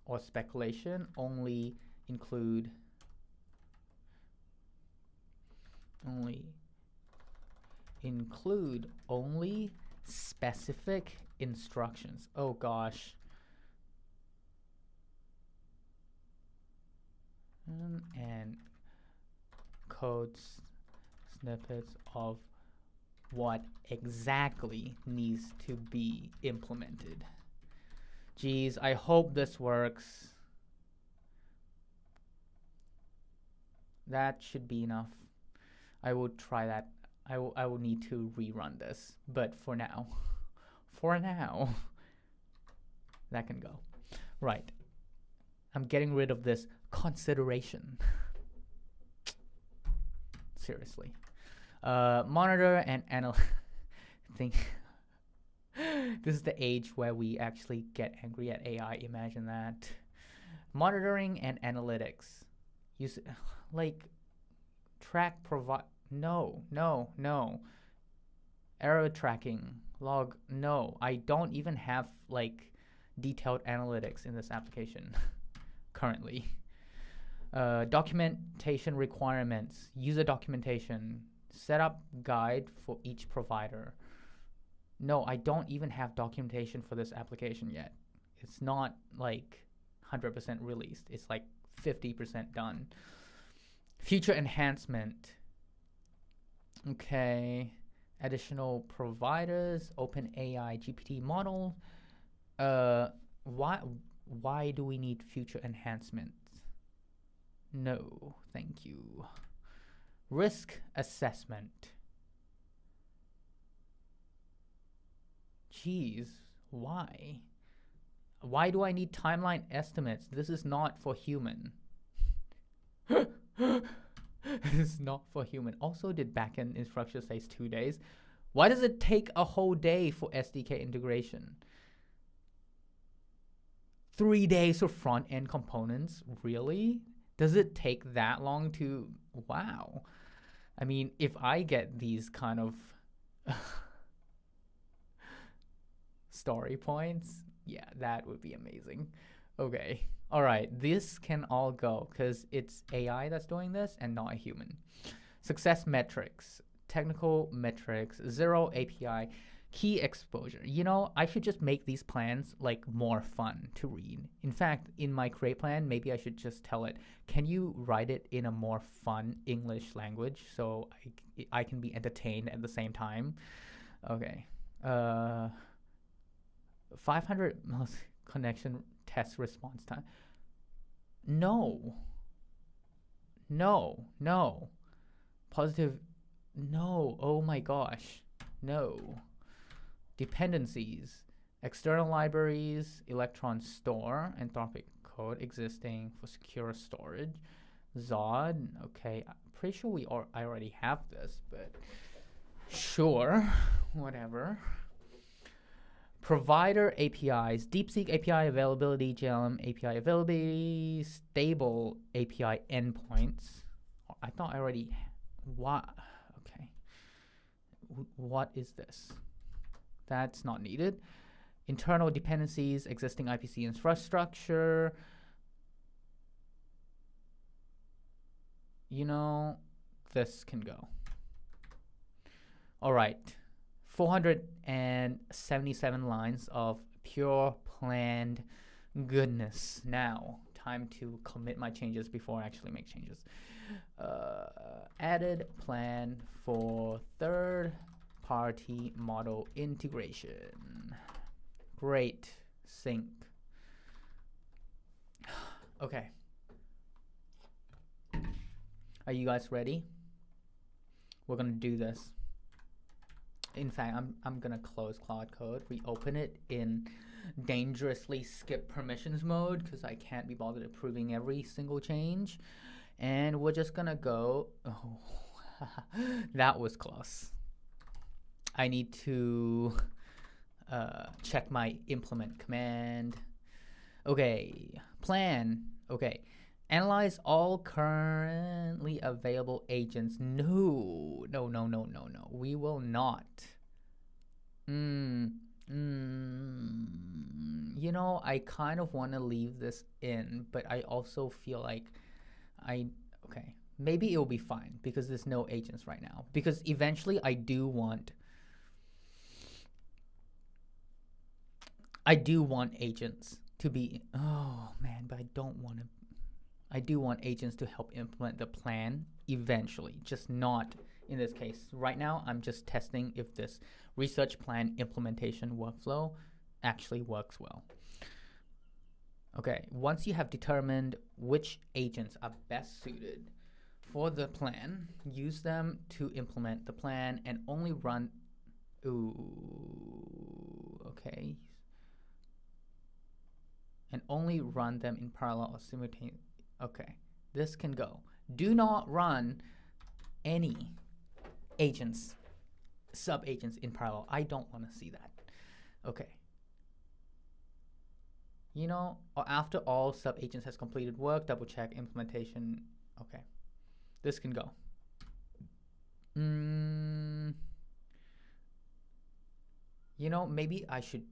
or speculation. Only include only specific instructions. Oh gosh. And code snippets of what exactly needs to be implemented. Geez, I hope this works. That should be enough. I will try that. I will need to rerun this, but for now, that can go. Right. I'm getting rid of this consideration. Seriously. Monitor and analyze. Think this is the age where we actually get angry at AI. Imagine that. Monitoring and analytics. Use like track provide. No. Error tracking, log. No, I don't even have like detailed analytics in this application currently. Documentation requirements, user documentation, setup guide for each provider. No, I don't even have documentation for this application yet. It's not like 100% released. It's like 50% done. Feature enhancement. Okay. Additional providers, OpenAI GPT model. Why do we need feature enhancements? No, thank you. Risk assessment. Jeez, why? Why do I need timeline estimates? This is not for human. This is not for human. Also, did backend instruction says 2 days? Why does it take a whole day for SDK integration? 3 days for front-end components? Really? Does it take that long to... Wow. I mean, if I get these kind of story points, yeah, that would be amazing. Okay. All right. This can all go because it's AI that's doing this and not a human. Success metrics, technical metrics, zero API, key exposure. You know, I should just make these plans like more fun to read. In fact, in my create plan, maybe I should just tell it, can you write it in a more fun English language so I can be entertained at the same time? Okay. 500 connection test response time. No. Positive. No. Oh my gosh. No. Dependencies. External libraries, Electron store, Anthropic code existing for secure storage. Zod. Okay. I'm pretty sure I already have this, but sure. Whatever. Provider APIs, DeepSeek API availability, JLM API availability, stable API endpoints. I thought I already... What? Okay. What is this? That's not needed. Internal dependencies, existing IPC infrastructure. You know, this can go. All right. 477 lines of pure planned goodness. Now, time to commit my changes before I actually make changes. Added plan for third-party model integration. Great. Sync. Okay. Are you guys ready? We're gonna do this. In fact, I'm gonna close Claude Code, reopen it in dangerously skip permissions mode because I can't be bothered approving every single change. And we're just gonna go, oh, that was close. I need to check my implement command. Okay, plan. Okay, analyze all currently available agents. No. We will not. You know, I kind of want to leave this in, but I also feel like okay, maybe it will be fine because there's no agents right now. Because eventually I do want agents to be, oh man, but I don't want to. I do want agents to help implement the plan eventually, just not in this case. Right now, I'm just testing if this research plan implementation workflow actually works well. Okay, once you have determined which agents are best suited for the plan, use them to implement the plan and only run, okay. And only run them in parallel or simultaneously. Okay, this can go. Do not run any agents, sub-agents in parallel. I don't want to see that. Okay. You know, after all sub-agents has completed work, double check implementation. Okay, this can go. You know, maybe I should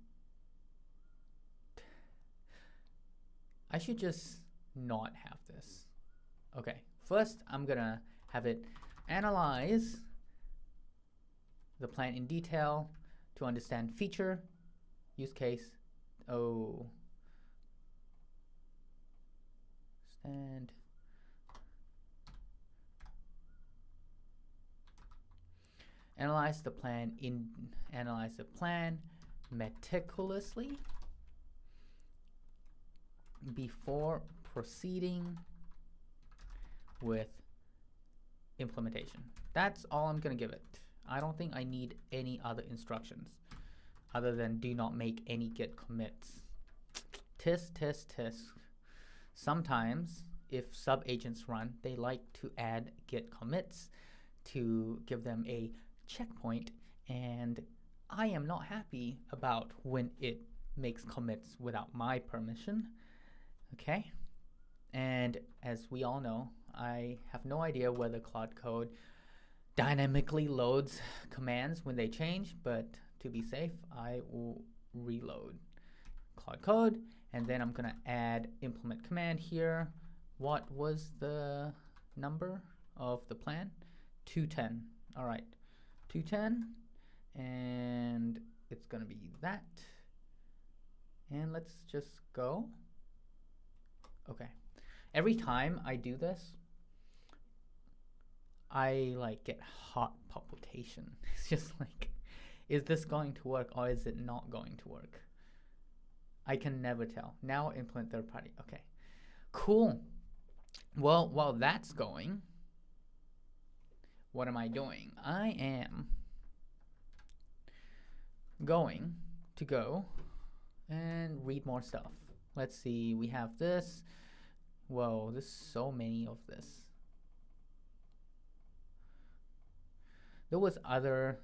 just not have this. Okay, first I'm gonna have it analyze the plan in detail to understand feature, use case, stand. Analyze the plan meticulously before proceeding with implementation. That's all I'm gonna give it. I don't think I need any other instructions other than do not make any git commits. Tisk. Sometimes if sub-agents run, they like to add git commits to give them a checkpoint, and I am not happy about when it makes commits without my permission. Okay, and as we all know, I have no idea whether Claude Code dynamically loads commands when they change, but to be safe, I will reload Claude Code, and then I'm gonna add implement command here. What was the number of the plan? 210. All right, 210, and it's gonna be that. And let's just go. Okay, every time I do this, I like get heart palpitation. It's just like, is this going to work or is it not going to work? I can never tell. Now implement third party. Okay, cool. Well, while that's going, what am I doing? I am going to go and read more stuff. Let's see, we have this. Whoa, there's so many of this. There was other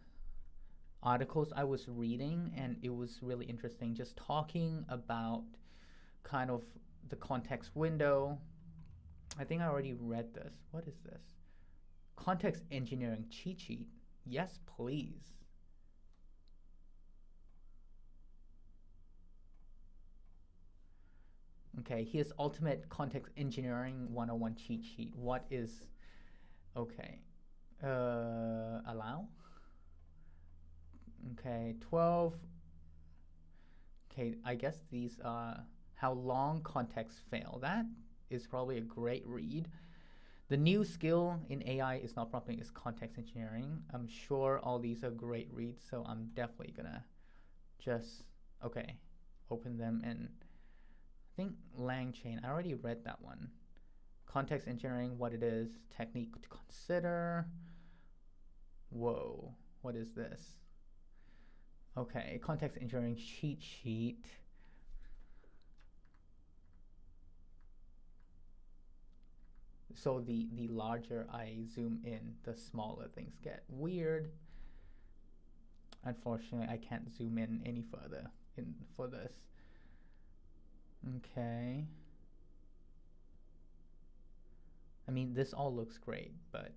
articles I was reading, and it was really interesting, just talking about kind of the context window. I think I already read this. What is this? Context engineering cheat sheet. Yes, please. Okay, here's Ultimate Context Engineering 101 cheat sheet. What is, okay, allow? Okay, 12. Okay, I guess these are how long contexts fail. That is probably a great read. The new skill in AI is not prompting, is context engineering. I'm sure all these are great reads, so I'm definitely gonna just, okay, open them. And I think LangChain, I already read that one. Context engineering, what it is, technique to consider. Whoa, what is this? Okay, context engineering cheat sheet. So the larger I zoom in, the smaller things get. Weird. Unfortunately, I can't zoom in any further for this. Okay. I mean, this all looks great, but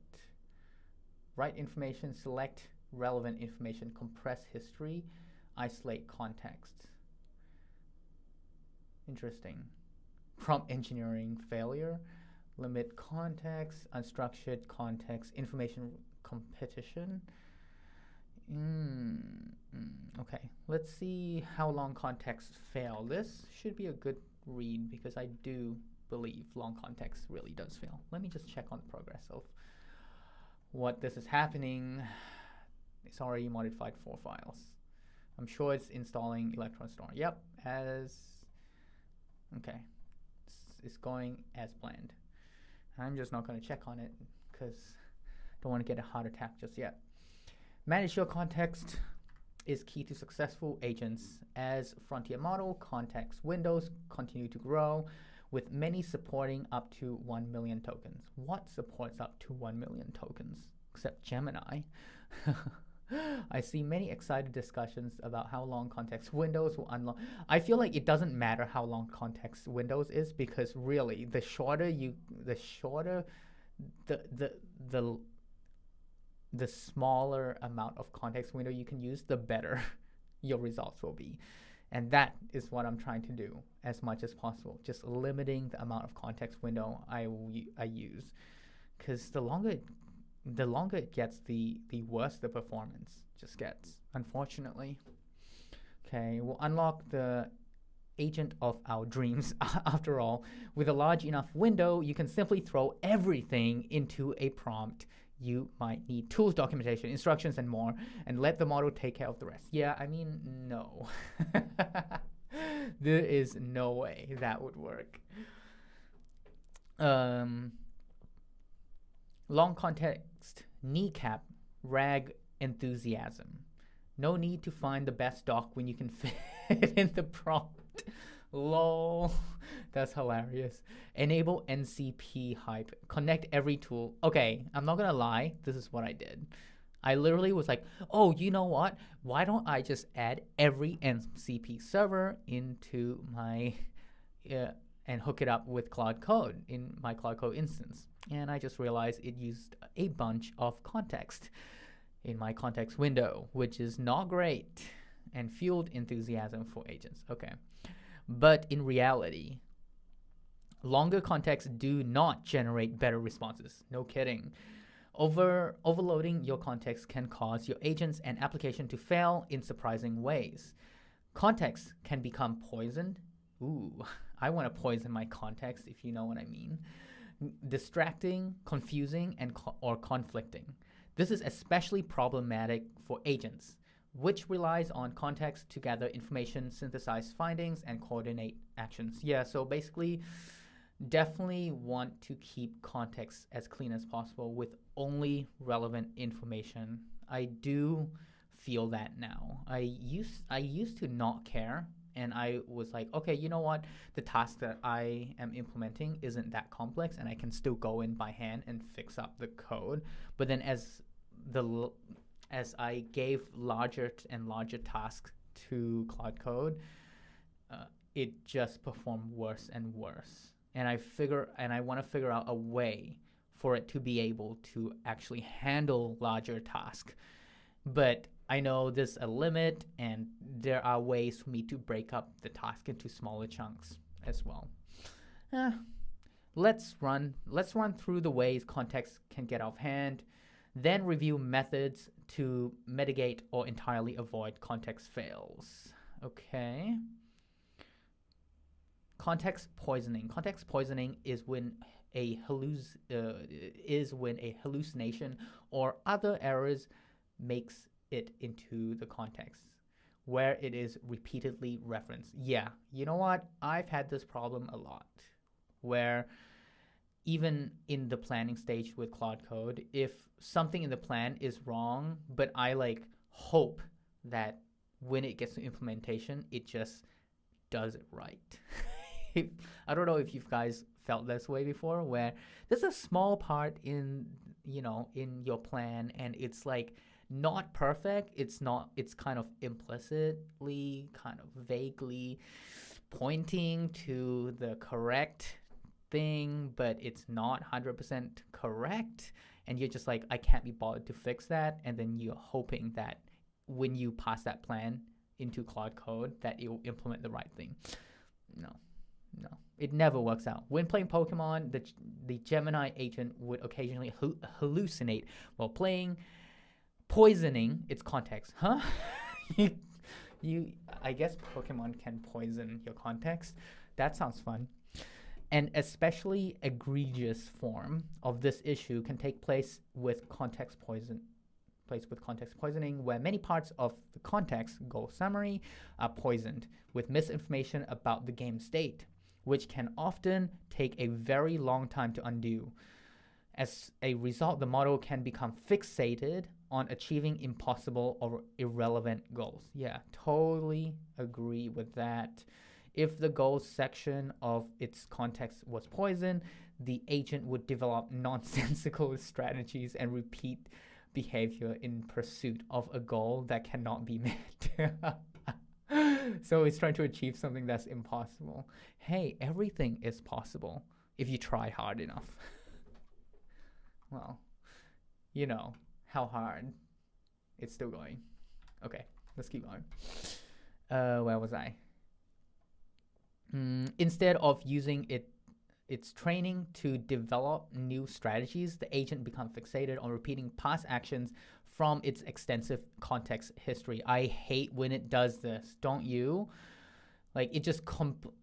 write information, select relevant information, compress history, isolate context. Interesting. Prompt engineering failure, limit context, unstructured context, information competition. Okay, let's see how long contexts fail. This should be a good read because I do believe long context really does fail. Let me just check on the progress of what this is happening. It's already modified 4 files. I'm sure it's installing Electron Store. Yep, okay, it's going as planned. I'm just not going to check on it because I don't want to get a heart attack just yet. Manage your context is key to successful agents. As frontier model, context windows continue to grow, with many supporting up to 1 million tokens. What supports up to 1 million tokens? Except Gemini. I see many excited discussions about how long context windows will unlock. I feel like it doesn't matter how long context windows is because really, the smaller amount of context window you can use, the better your results will be. And that is what I'm trying to do as much as possible, just limiting the amount of context window I use. Because the longer it gets, the worse the performance just gets, unfortunately. Okay, we'll unlock the agent of our dreams. After all, with a large enough window, you can simply throw everything into a prompt. You might need tools, documentation, instructions, and more, and let the model take care of the rest. Yeah, I mean, no. There is no way that would work. Long context, kneecap, rag enthusiasm. No need to find the best doc when you can fit it in the prompt. Lol. That's hilarious. Enable NCP hype. Connect every tool. Okay, I'm not gonna lie. This is what I did. I literally was like, oh, you know what? Why don't I just add every NCP server into my and hook it up with Claude Code in my Claude Code instance? And I just realized it used a bunch of context in my context window, which is not great, and fueled enthusiasm for agents. Okay. But in reality, longer contexts do not generate better responses. No kidding. Overloading your context can cause your agents and application to fail in surprising ways. Context can become poisoned. Ooh, I want to poison my context, if you know what I mean. Distracting, confusing, or conflicting. This is especially problematic for agents, which relies on context to gather information, synthesize findings, and coordinate actions. Yeah, so basically, definitely want to keep context as clean as possible with only relevant information. I do feel that now. I used to not care, and I was like, okay, you know what? The task that I am implementing isn't that complex, and I can still go in by hand and fix up the code. But then as I gave larger and larger tasks to Claude Code, it just performed worse and worse. And I want to figure out a way for it to be able to actually handle larger tasks. But I know there's a limit, and there are ways for me to break up the task into smaller chunks as well. Let's run through the ways context can get off hand, then review methods to mitigate or entirely avoid context fails. Okay. Context poisoning. Context poisoning is when a hallucination or other errors makes it into the context where it is repeatedly referenced. Yeah, you know what? I've had this problem a lot, where even in the planning stage with Claude Code, if something in the plan is wrong, but I hope that when it gets to implementation, it just does it right. I don't know if you guys felt this way before, where there's a small part in in your plan, and it's like not perfect. It's not. It's kind of implicitly, kind of vaguely pointing to the correct thing, but it's not 100% correct. And you're just like, I can't be bothered to fix that. And then you're hoping that when you pass that plan into Claude Code, that it will implement the right thing. No, it never works out. When playing Pokemon, the Gemini agent would occasionally hallucinate while playing, poisoning its context. Huh? I guess Pokemon can poison your context. That sounds fun. An especially egregious form of this issue can take place with context poisoning, where many parts of the context, goal summary, are poisoned with misinformation about the game state, which can often take a very long time to undo. As a result, the model can become fixated on achieving impossible or irrelevant goals. Yeah, totally agree with that. If the goals section of its context was poisoned, the agent would develop nonsensical strategies and repeat behavior in pursuit of a goal that cannot be met. So it's trying to achieve something that's impossible. Hey, everything is possible if you try hard enough. Well, you know how hard. It's still going. Okay, let's keep going. Where was I? Instead of using its training to develop new strategies, the agent becomes fixated on repeating past actions from its extensive context history. I hate when it does this, don't you? Like, it just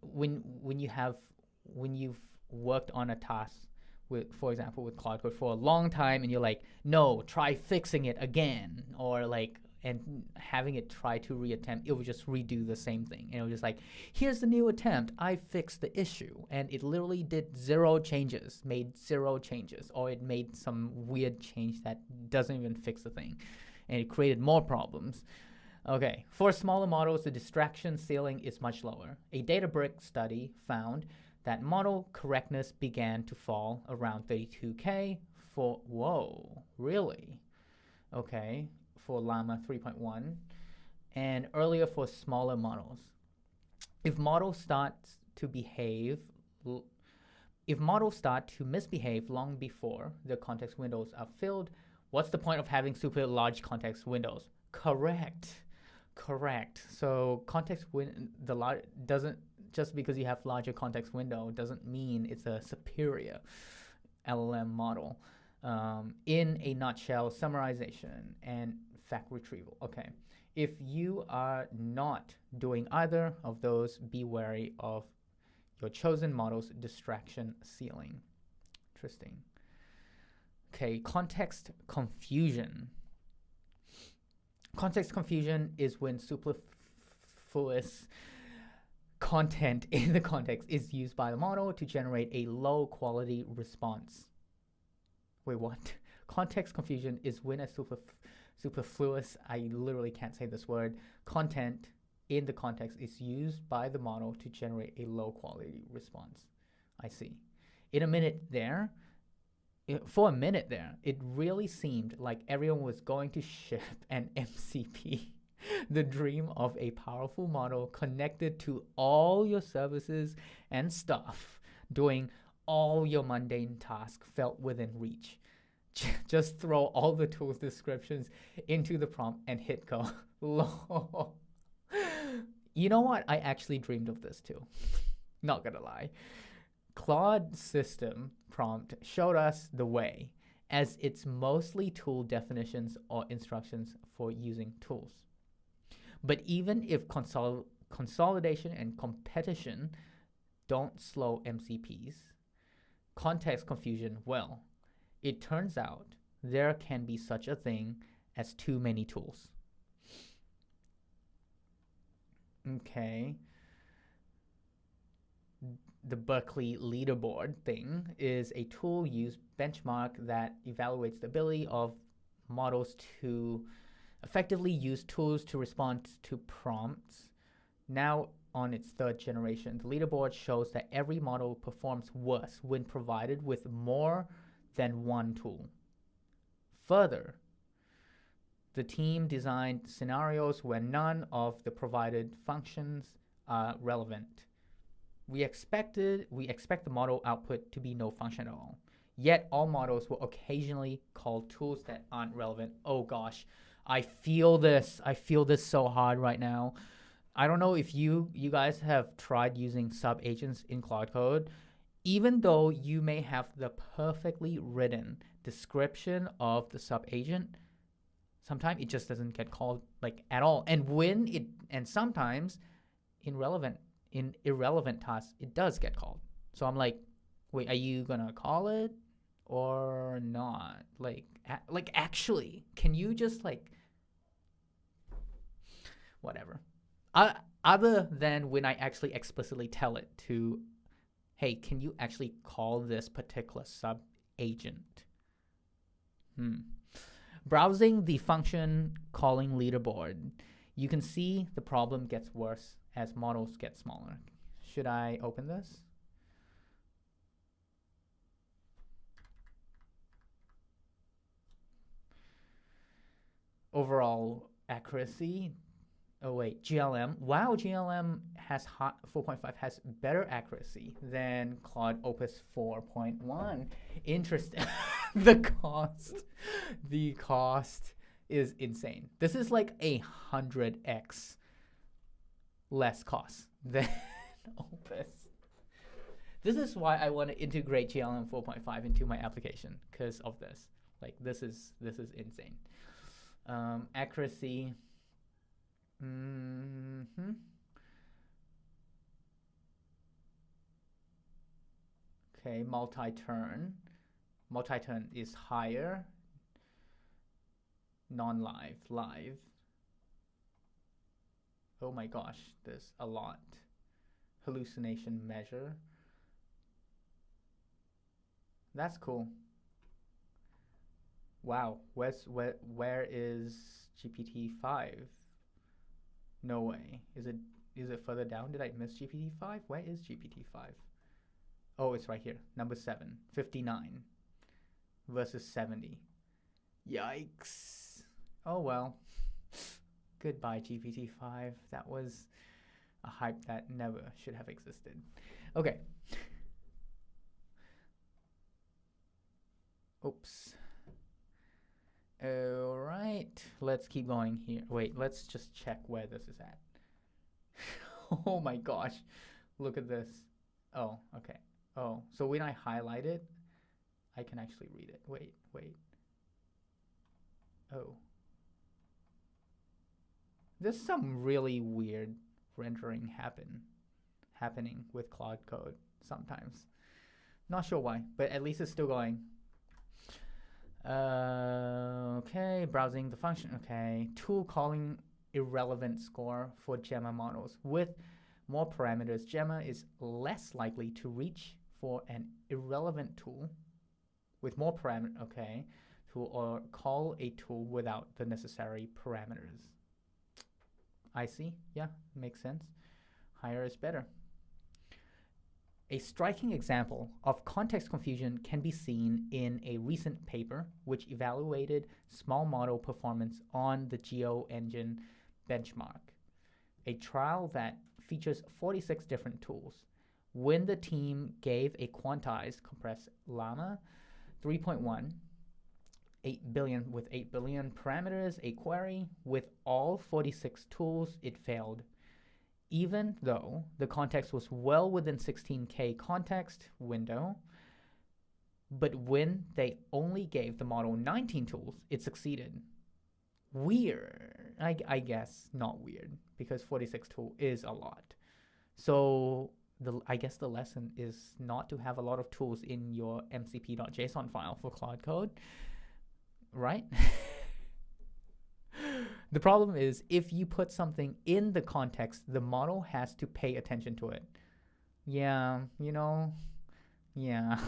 when you've worked on a task with, for example, with Claude Code for a long time, and you're like, no, try fixing it again, or like, and having it try to reattempt, it will just redo the same thing. And it was just like, here's the new attempt. I fixed the issue. And it literally did made zero changes, or it made some weird change that doesn't even fix the thing. And it created more problems. Okay, for smaller models, the distraction ceiling is much lower. A Databricks study found that model correctness began to fall around 32K for, whoa, really? Okay. For Llama 3.1, and earlier for smaller models. If models start to misbehave long before the context windows are filled, what's the point of having super large context windows? Correct. So doesn't, just because you have larger context window doesn't mean it's a superior LLM model. In a nutshell, summarization and fact retrieval. Okay, if you are not doing either of those, be wary of your chosen model's distraction ceiling. Interesting. Okay, context confusion. Context confusion is when superfluous content in the context is used by the model to generate a low quality response. Wait, what? Context confusion is when a superfluous, I literally can't say this word, content in the context is used by the model to generate a low quality response. I see. For a minute there, it really seemed like everyone was going to ship an MCP, the dream of a powerful model connected to all your services and stuff, doing all your mundane tasks felt within reach. Just throw all the tools descriptions into the prompt and hit go. Lol. You know what? I actually dreamed of this too. Not gonna lie. Claude system prompt showed us the way, as it's mostly tool definitions or instructions for using tools. But even if consolidation and competition don't slow MCPs, context confusion will. It turns out there can be such a thing as too many tools. Okay. The Berkeley leaderboard thing is a tool used benchmark that evaluates the ability of models to Effectively use tools to respond to prompts. Now on its third generation, the leaderboard shows that every model performs worse when provided with more than one tool. Further, the team designed scenarios where none of the provided functions are relevant. We expect the model output to be no function at all. Yet all models will occasionally call tools that aren't relevant. Oh gosh, I feel this. I feel this so hard right now. I don't know if you guys have tried using sub agents in Claude Code. Even though you may have the perfectly written description of the sub agent, sometimes it just doesn't get called like at all. And sometimes in irrelevant tasks, it does get called. So I'm like, wait, are you gonna call it or not? Like actually, can you just like, whatever. Other than when I actually explicitly tell it to, hey, can you actually call this particular sub agent? Browsing the function calling leaderboard, you can see the problem gets worse as models get smaller. Should I open this? Overall accuracy. Oh wait, GLM. Wow, GLM has 4.5 has better accuracy than Claude Opus 4.1. Interesting. The cost is insane. This is like 100x less cost than Opus. This is why I want to integrate GLM 4.5 into my application, because of this. Like this is insane. Accuracy. Okay, multi-turn. Multi-turn is higher. Non-live, live. Oh my gosh, there's a lot. Hallucination measure. That's cool. Wow, where is GPT-5? No way. Is it further down? Did I miss GPT-5? Where is GPT-5? Oh, it's right here. Number 7, 59 versus 70. Yikes. Oh well. Goodbye, GPT-5. That was a hype that never should have existed. Okay. Oops. All right, let's keep going here. Wait, let's just check where this is at. Oh my gosh, look at this. Oh, okay. Oh, so when I highlight it, I can actually read it. Wait. Oh. There's some really weird rendering happening with Claude Code sometimes. Not sure why, but at least it's still going. Okay, browsing the function. Okay, tool calling irrelevant score for Gemma models. With more parameters, Gemma is less likely to reach for an irrelevant tool with more parameters. Okay, tool or call a tool without the necessary parameters. I see. Yeah, makes sense. Higher is better. A striking example of context confusion can be seen in a recent paper which evaluated small model performance on the GeoEngine benchmark, a trial that features 46 different tools. When the team gave a quantized compressed llama 3.1, 8 billion parameters, a query with all 46 tools, it failed. Even though the context was well within 16K context window, but when they only gave the model 19 tools, it succeeded. Weird. I guess not weird, because 46 tool is a lot. So I guess the lesson is not to have a lot of tools in your mcp.json file for Claude Code, right? The problem is if you put something in the context, the model has to pay attention to it. Yeah, yeah.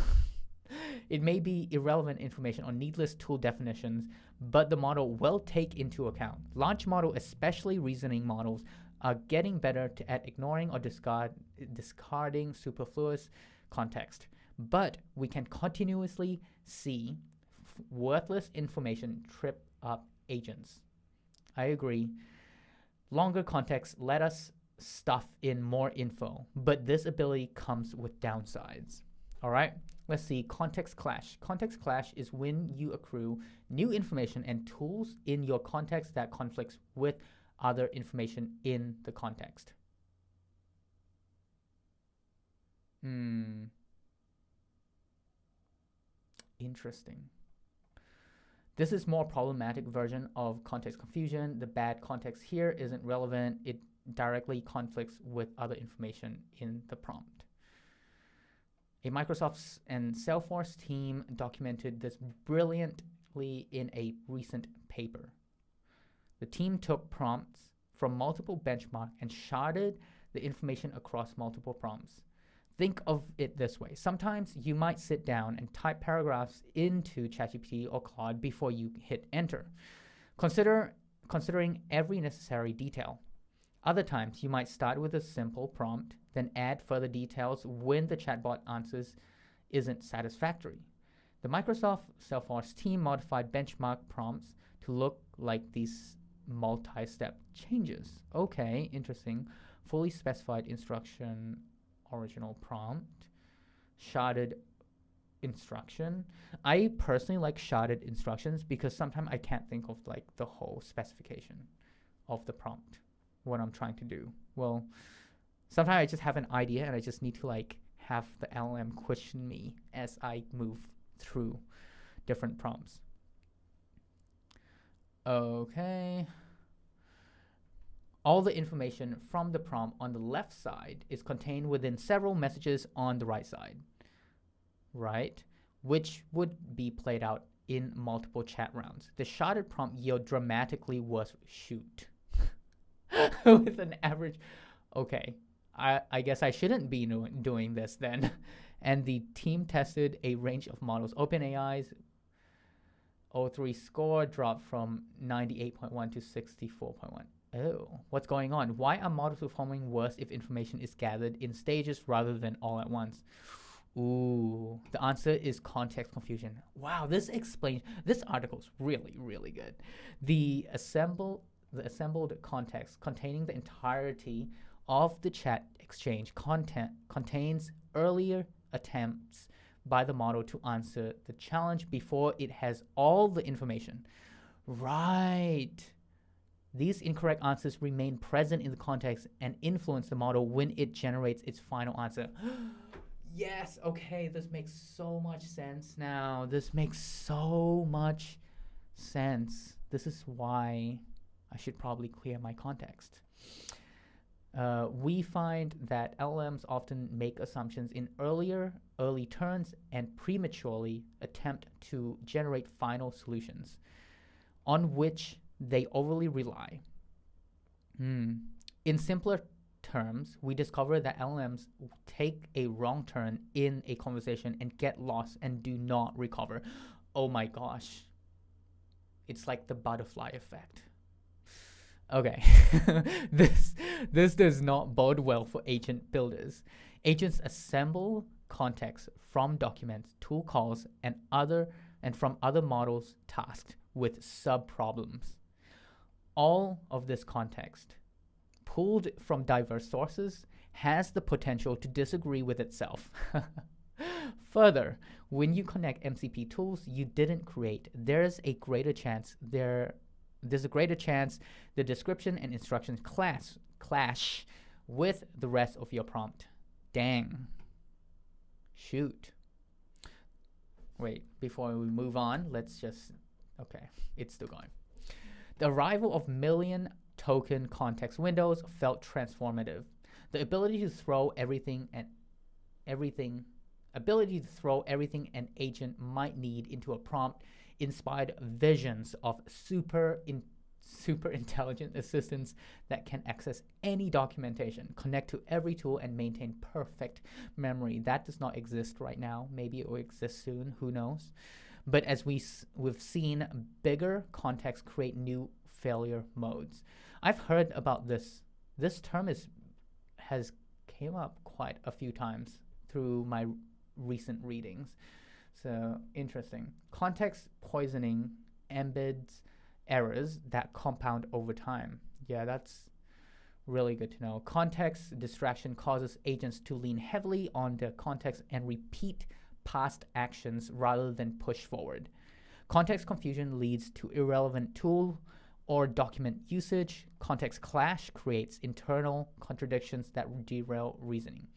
It may be irrelevant information or needless tool definitions, but the model will take into account. Large model, especially reasoning models, are getting better at ignoring or discarding superfluous context. But we can continuously see worthless information trip up agents. I agree. Longer context let us stuff in more info, but this ability comes with downsides. All right, let's see. Context clash. Context clash is when you accrue new information and tools in your context that conflicts with other information in the context. Interesting. This is more problematic version of context confusion. The bad context here isn't relevant. It directly conflicts with other information in the prompt. A Microsoft and Salesforce team documented this brilliantly in a recent paper. The team took prompts from multiple benchmarks and sharded the information across multiple prompts. Think of it this way. Sometimes you might sit down and type paragraphs into ChatGPT or Claude before you hit enter, considering every necessary detail. Other times, you might start with a simple prompt, then add further details when the chatbot answers isn't satisfactory. The Microsoft Salesforce team modified benchmark prompts to look like these multi-step changes. Okay, interesting. Fully specified instruction, original prompt, sharded instruction. I personally like sharded instructions because sometimes I can't think of like the whole specification of the prompt, what I'm trying to do. Well, sometimes I just have an idea and I just need to like have the LLM question me as I move through different prompts. Okay. All the information from the prompt on the left side is contained within several messages on the right side, right? Which would be played out in multiple chat rounds. The sharded prompt yield dramatically worse shoot. With an average, okay, I guess I shouldn't be doing this then. And the team tested a range of models. OpenAI's O3 score dropped from 98.1 to 64.1. Oh, what's going on? Why are models performing worse if information is gathered in stages rather than all at once? Ooh, the answer is context confusion. Wow, this article's really, really good. The assembled context containing the entirety of the chat exchange content contains earlier attempts by the model to answer the challenge before it has all the information. Right. These incorrect answers remain present in the context and influence the model when it generates its final answer. Yes, okay, this makes so much sense now. This makes so much sense. This is why I should probably clear my context. We find that LLMs often make assumptions in early turns and prematurely attempt to generate final solutions on which they overly rely. In simpler terms, we discover that LLMs take a wrong turn in a conversation and get lost and do not recover. Oh my gosh. It's like the butterfly effect. Okay, this does not bode well for agent builders. Agents assemble context from documents, tool calls, and from other models tasked with sub-problems. All of this context, pulled from diverse sources, has the potential to disagree with itself. Further, when you connect MCP tools you didn't create, there's a greater chance the description and instructions clash with the rest of your prompt. Dang. Shoot. Wait, before we move on, okay, it's still going. The arrival of million token context windows felt transformative. The ability to throw everything an agent might need into a prompt inspired visions of super super intelligent assistants that can access any documentation, connect to every tool, and maintain perfect memory. That does not exist right now. Maybe it will exist soon. Who knows? But as we've seen, bigger contexts create new failure modes. I've heard about this. This term has came up quite a few times through my recent readings. So interesting. Context poisoning embeds errors that compound over time. Yeah, that's really good to know. Context distraction causes agents to lean heavily on the context and repeat past actions rather than push forward. Context confusion leads to irrelevant tool or document usage. Context clash creates internal contradictions that derail reasoning.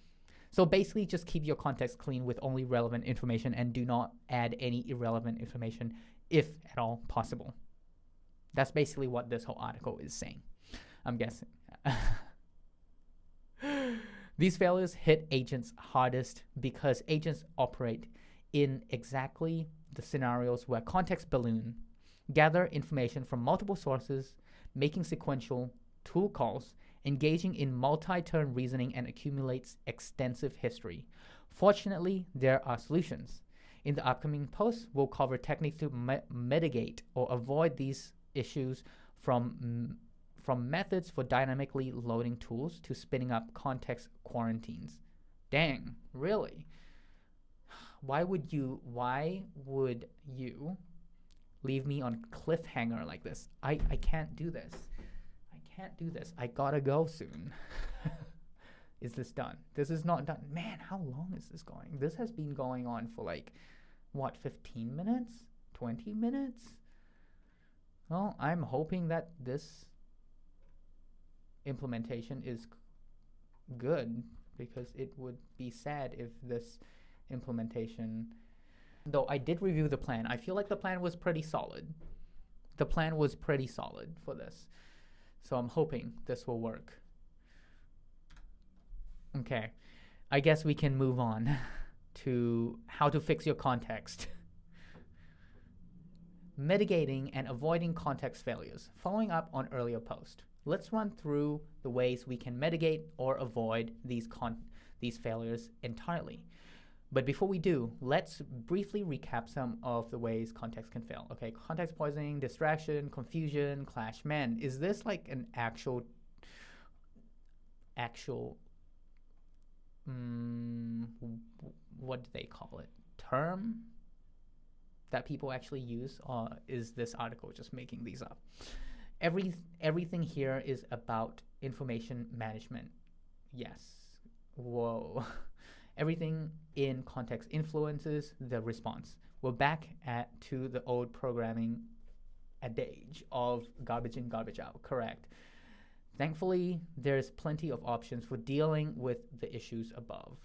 So basically, just keep your context clean with only relevant information and do not add any irrelevant information if at all possible. That's basically what this whole article is saying, I'm guessing. These failures hit agents hardest because agents operate in exactly the scenarios where context balloon, gather information from multiple sources, making sequential tool calls, engaging in multi-turn reasoning, and accumulates extensive history. Fortunately, there are solutions. In the upcoming post, we'll cover techniques to mitigate or avoid these issues from methods for dynamically loading tools to spinning up context quarantines. Dang, really? Why would you leave me on cliffhanger like this? I can't do this. I gotta go soon. Is this done? This is not done. Man, how long is this going? This has been going on for 15 minutes? 20 minutes? Well, I'm hoping that this implementation is good, because it would be sad if this implementation, though I did review the plan, I feel like the plan was pretty solid. The plan was pretty solid for this. So I'm hoping this will work. Okay, I guess we can move on to how to fix your context. Mitigating and avoiding context failures. Following up on earlier post, let's run through the ways we can mitigate or avoid these failures entirely. But before we do, let's briefly recap some of the ways context can fail. Okay, context poisoning, distraction, confusion, clash. Man, is this like an actual what do they call it? Term that people actually use, or is this article just making these up? Everything here is about information management. Yes. Whoa. Everything in context influences the response. We're back to the old programming adage of garbage in, garbage out. Correct. Thankfully, there's plenty of options for dealing with the issues above.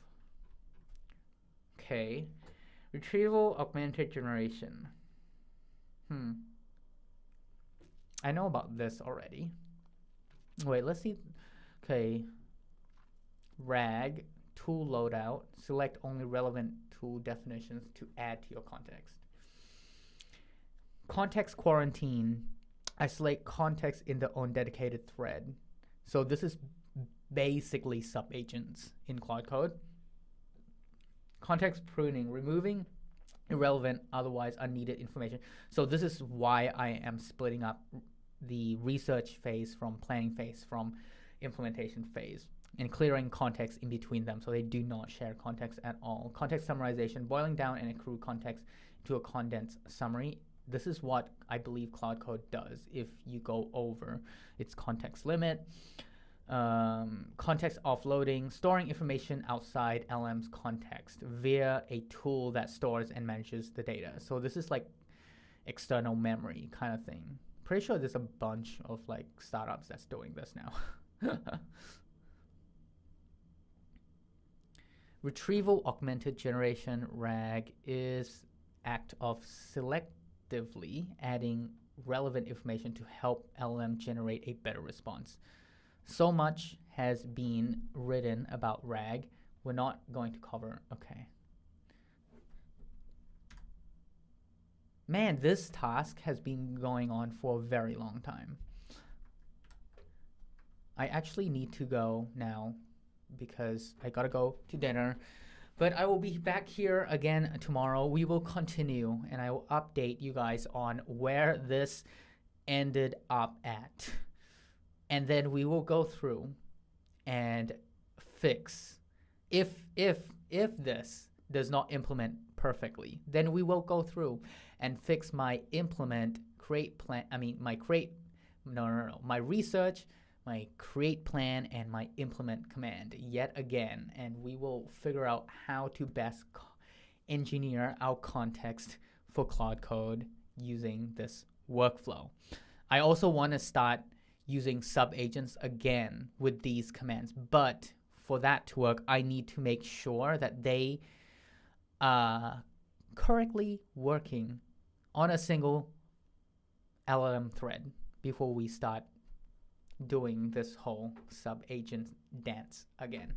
Okay. Retrieval augmented generation. I know about this already. Wait, let's see. Okay. RAG, tool loadout, select only relevant tool definitions to add to your context. Context quarantine, isolate context in their own dedicated thread. So this is basically sub-agents in Claude Code. Context pruning, removing irrelevant, otherwise unneeded information. So this is why I am splitting up the research phase from planning phase from implementation phase, and clearing context in between them so they do not share context at all. Context summarization, boiling down and accrue context to a condensed summary. This is what I believe Claude Code does if you go over its context limit. Context offloading, storing information outside LM's context via a tool that stores and manages the data. So this is like external memory kind of thing. Pretty sure there's a bunch of like startups that's doing this now. Retrieval augmented generation, RAG, is act of selectively adding relevant information to help LM generate a better response. So much has been written about RAG. We're not going to cover. Okay. Man, this task has been going on for a very long time. I actually need to go now because I gotta go to dinner. But I will be back here again tomorrow. We will continue and I will update you guys on where this ended up at. And then we will go through and fix. If this does not implement perfectly, then we will go through and fix my implement create plan. I mean my create no, my research, my create plan, and my implement command yet again, and we will figure out how to best engineer our context for Claude Code using this workflow. I also want to start using sub-agents again with these commands, but for that to work, I need to make sure that they are correctly working on a single LLM thread before we start doing this whole sub-agent dance again.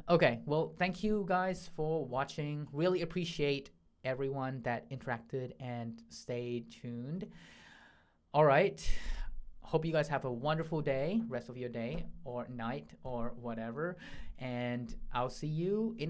Okay, well, thank you guys for watching. Really appreciate everyone that interacted and stayed tuned. All right. Hope you guys have a wonderful day, rest of your day or night or whatever. And I'll see you in the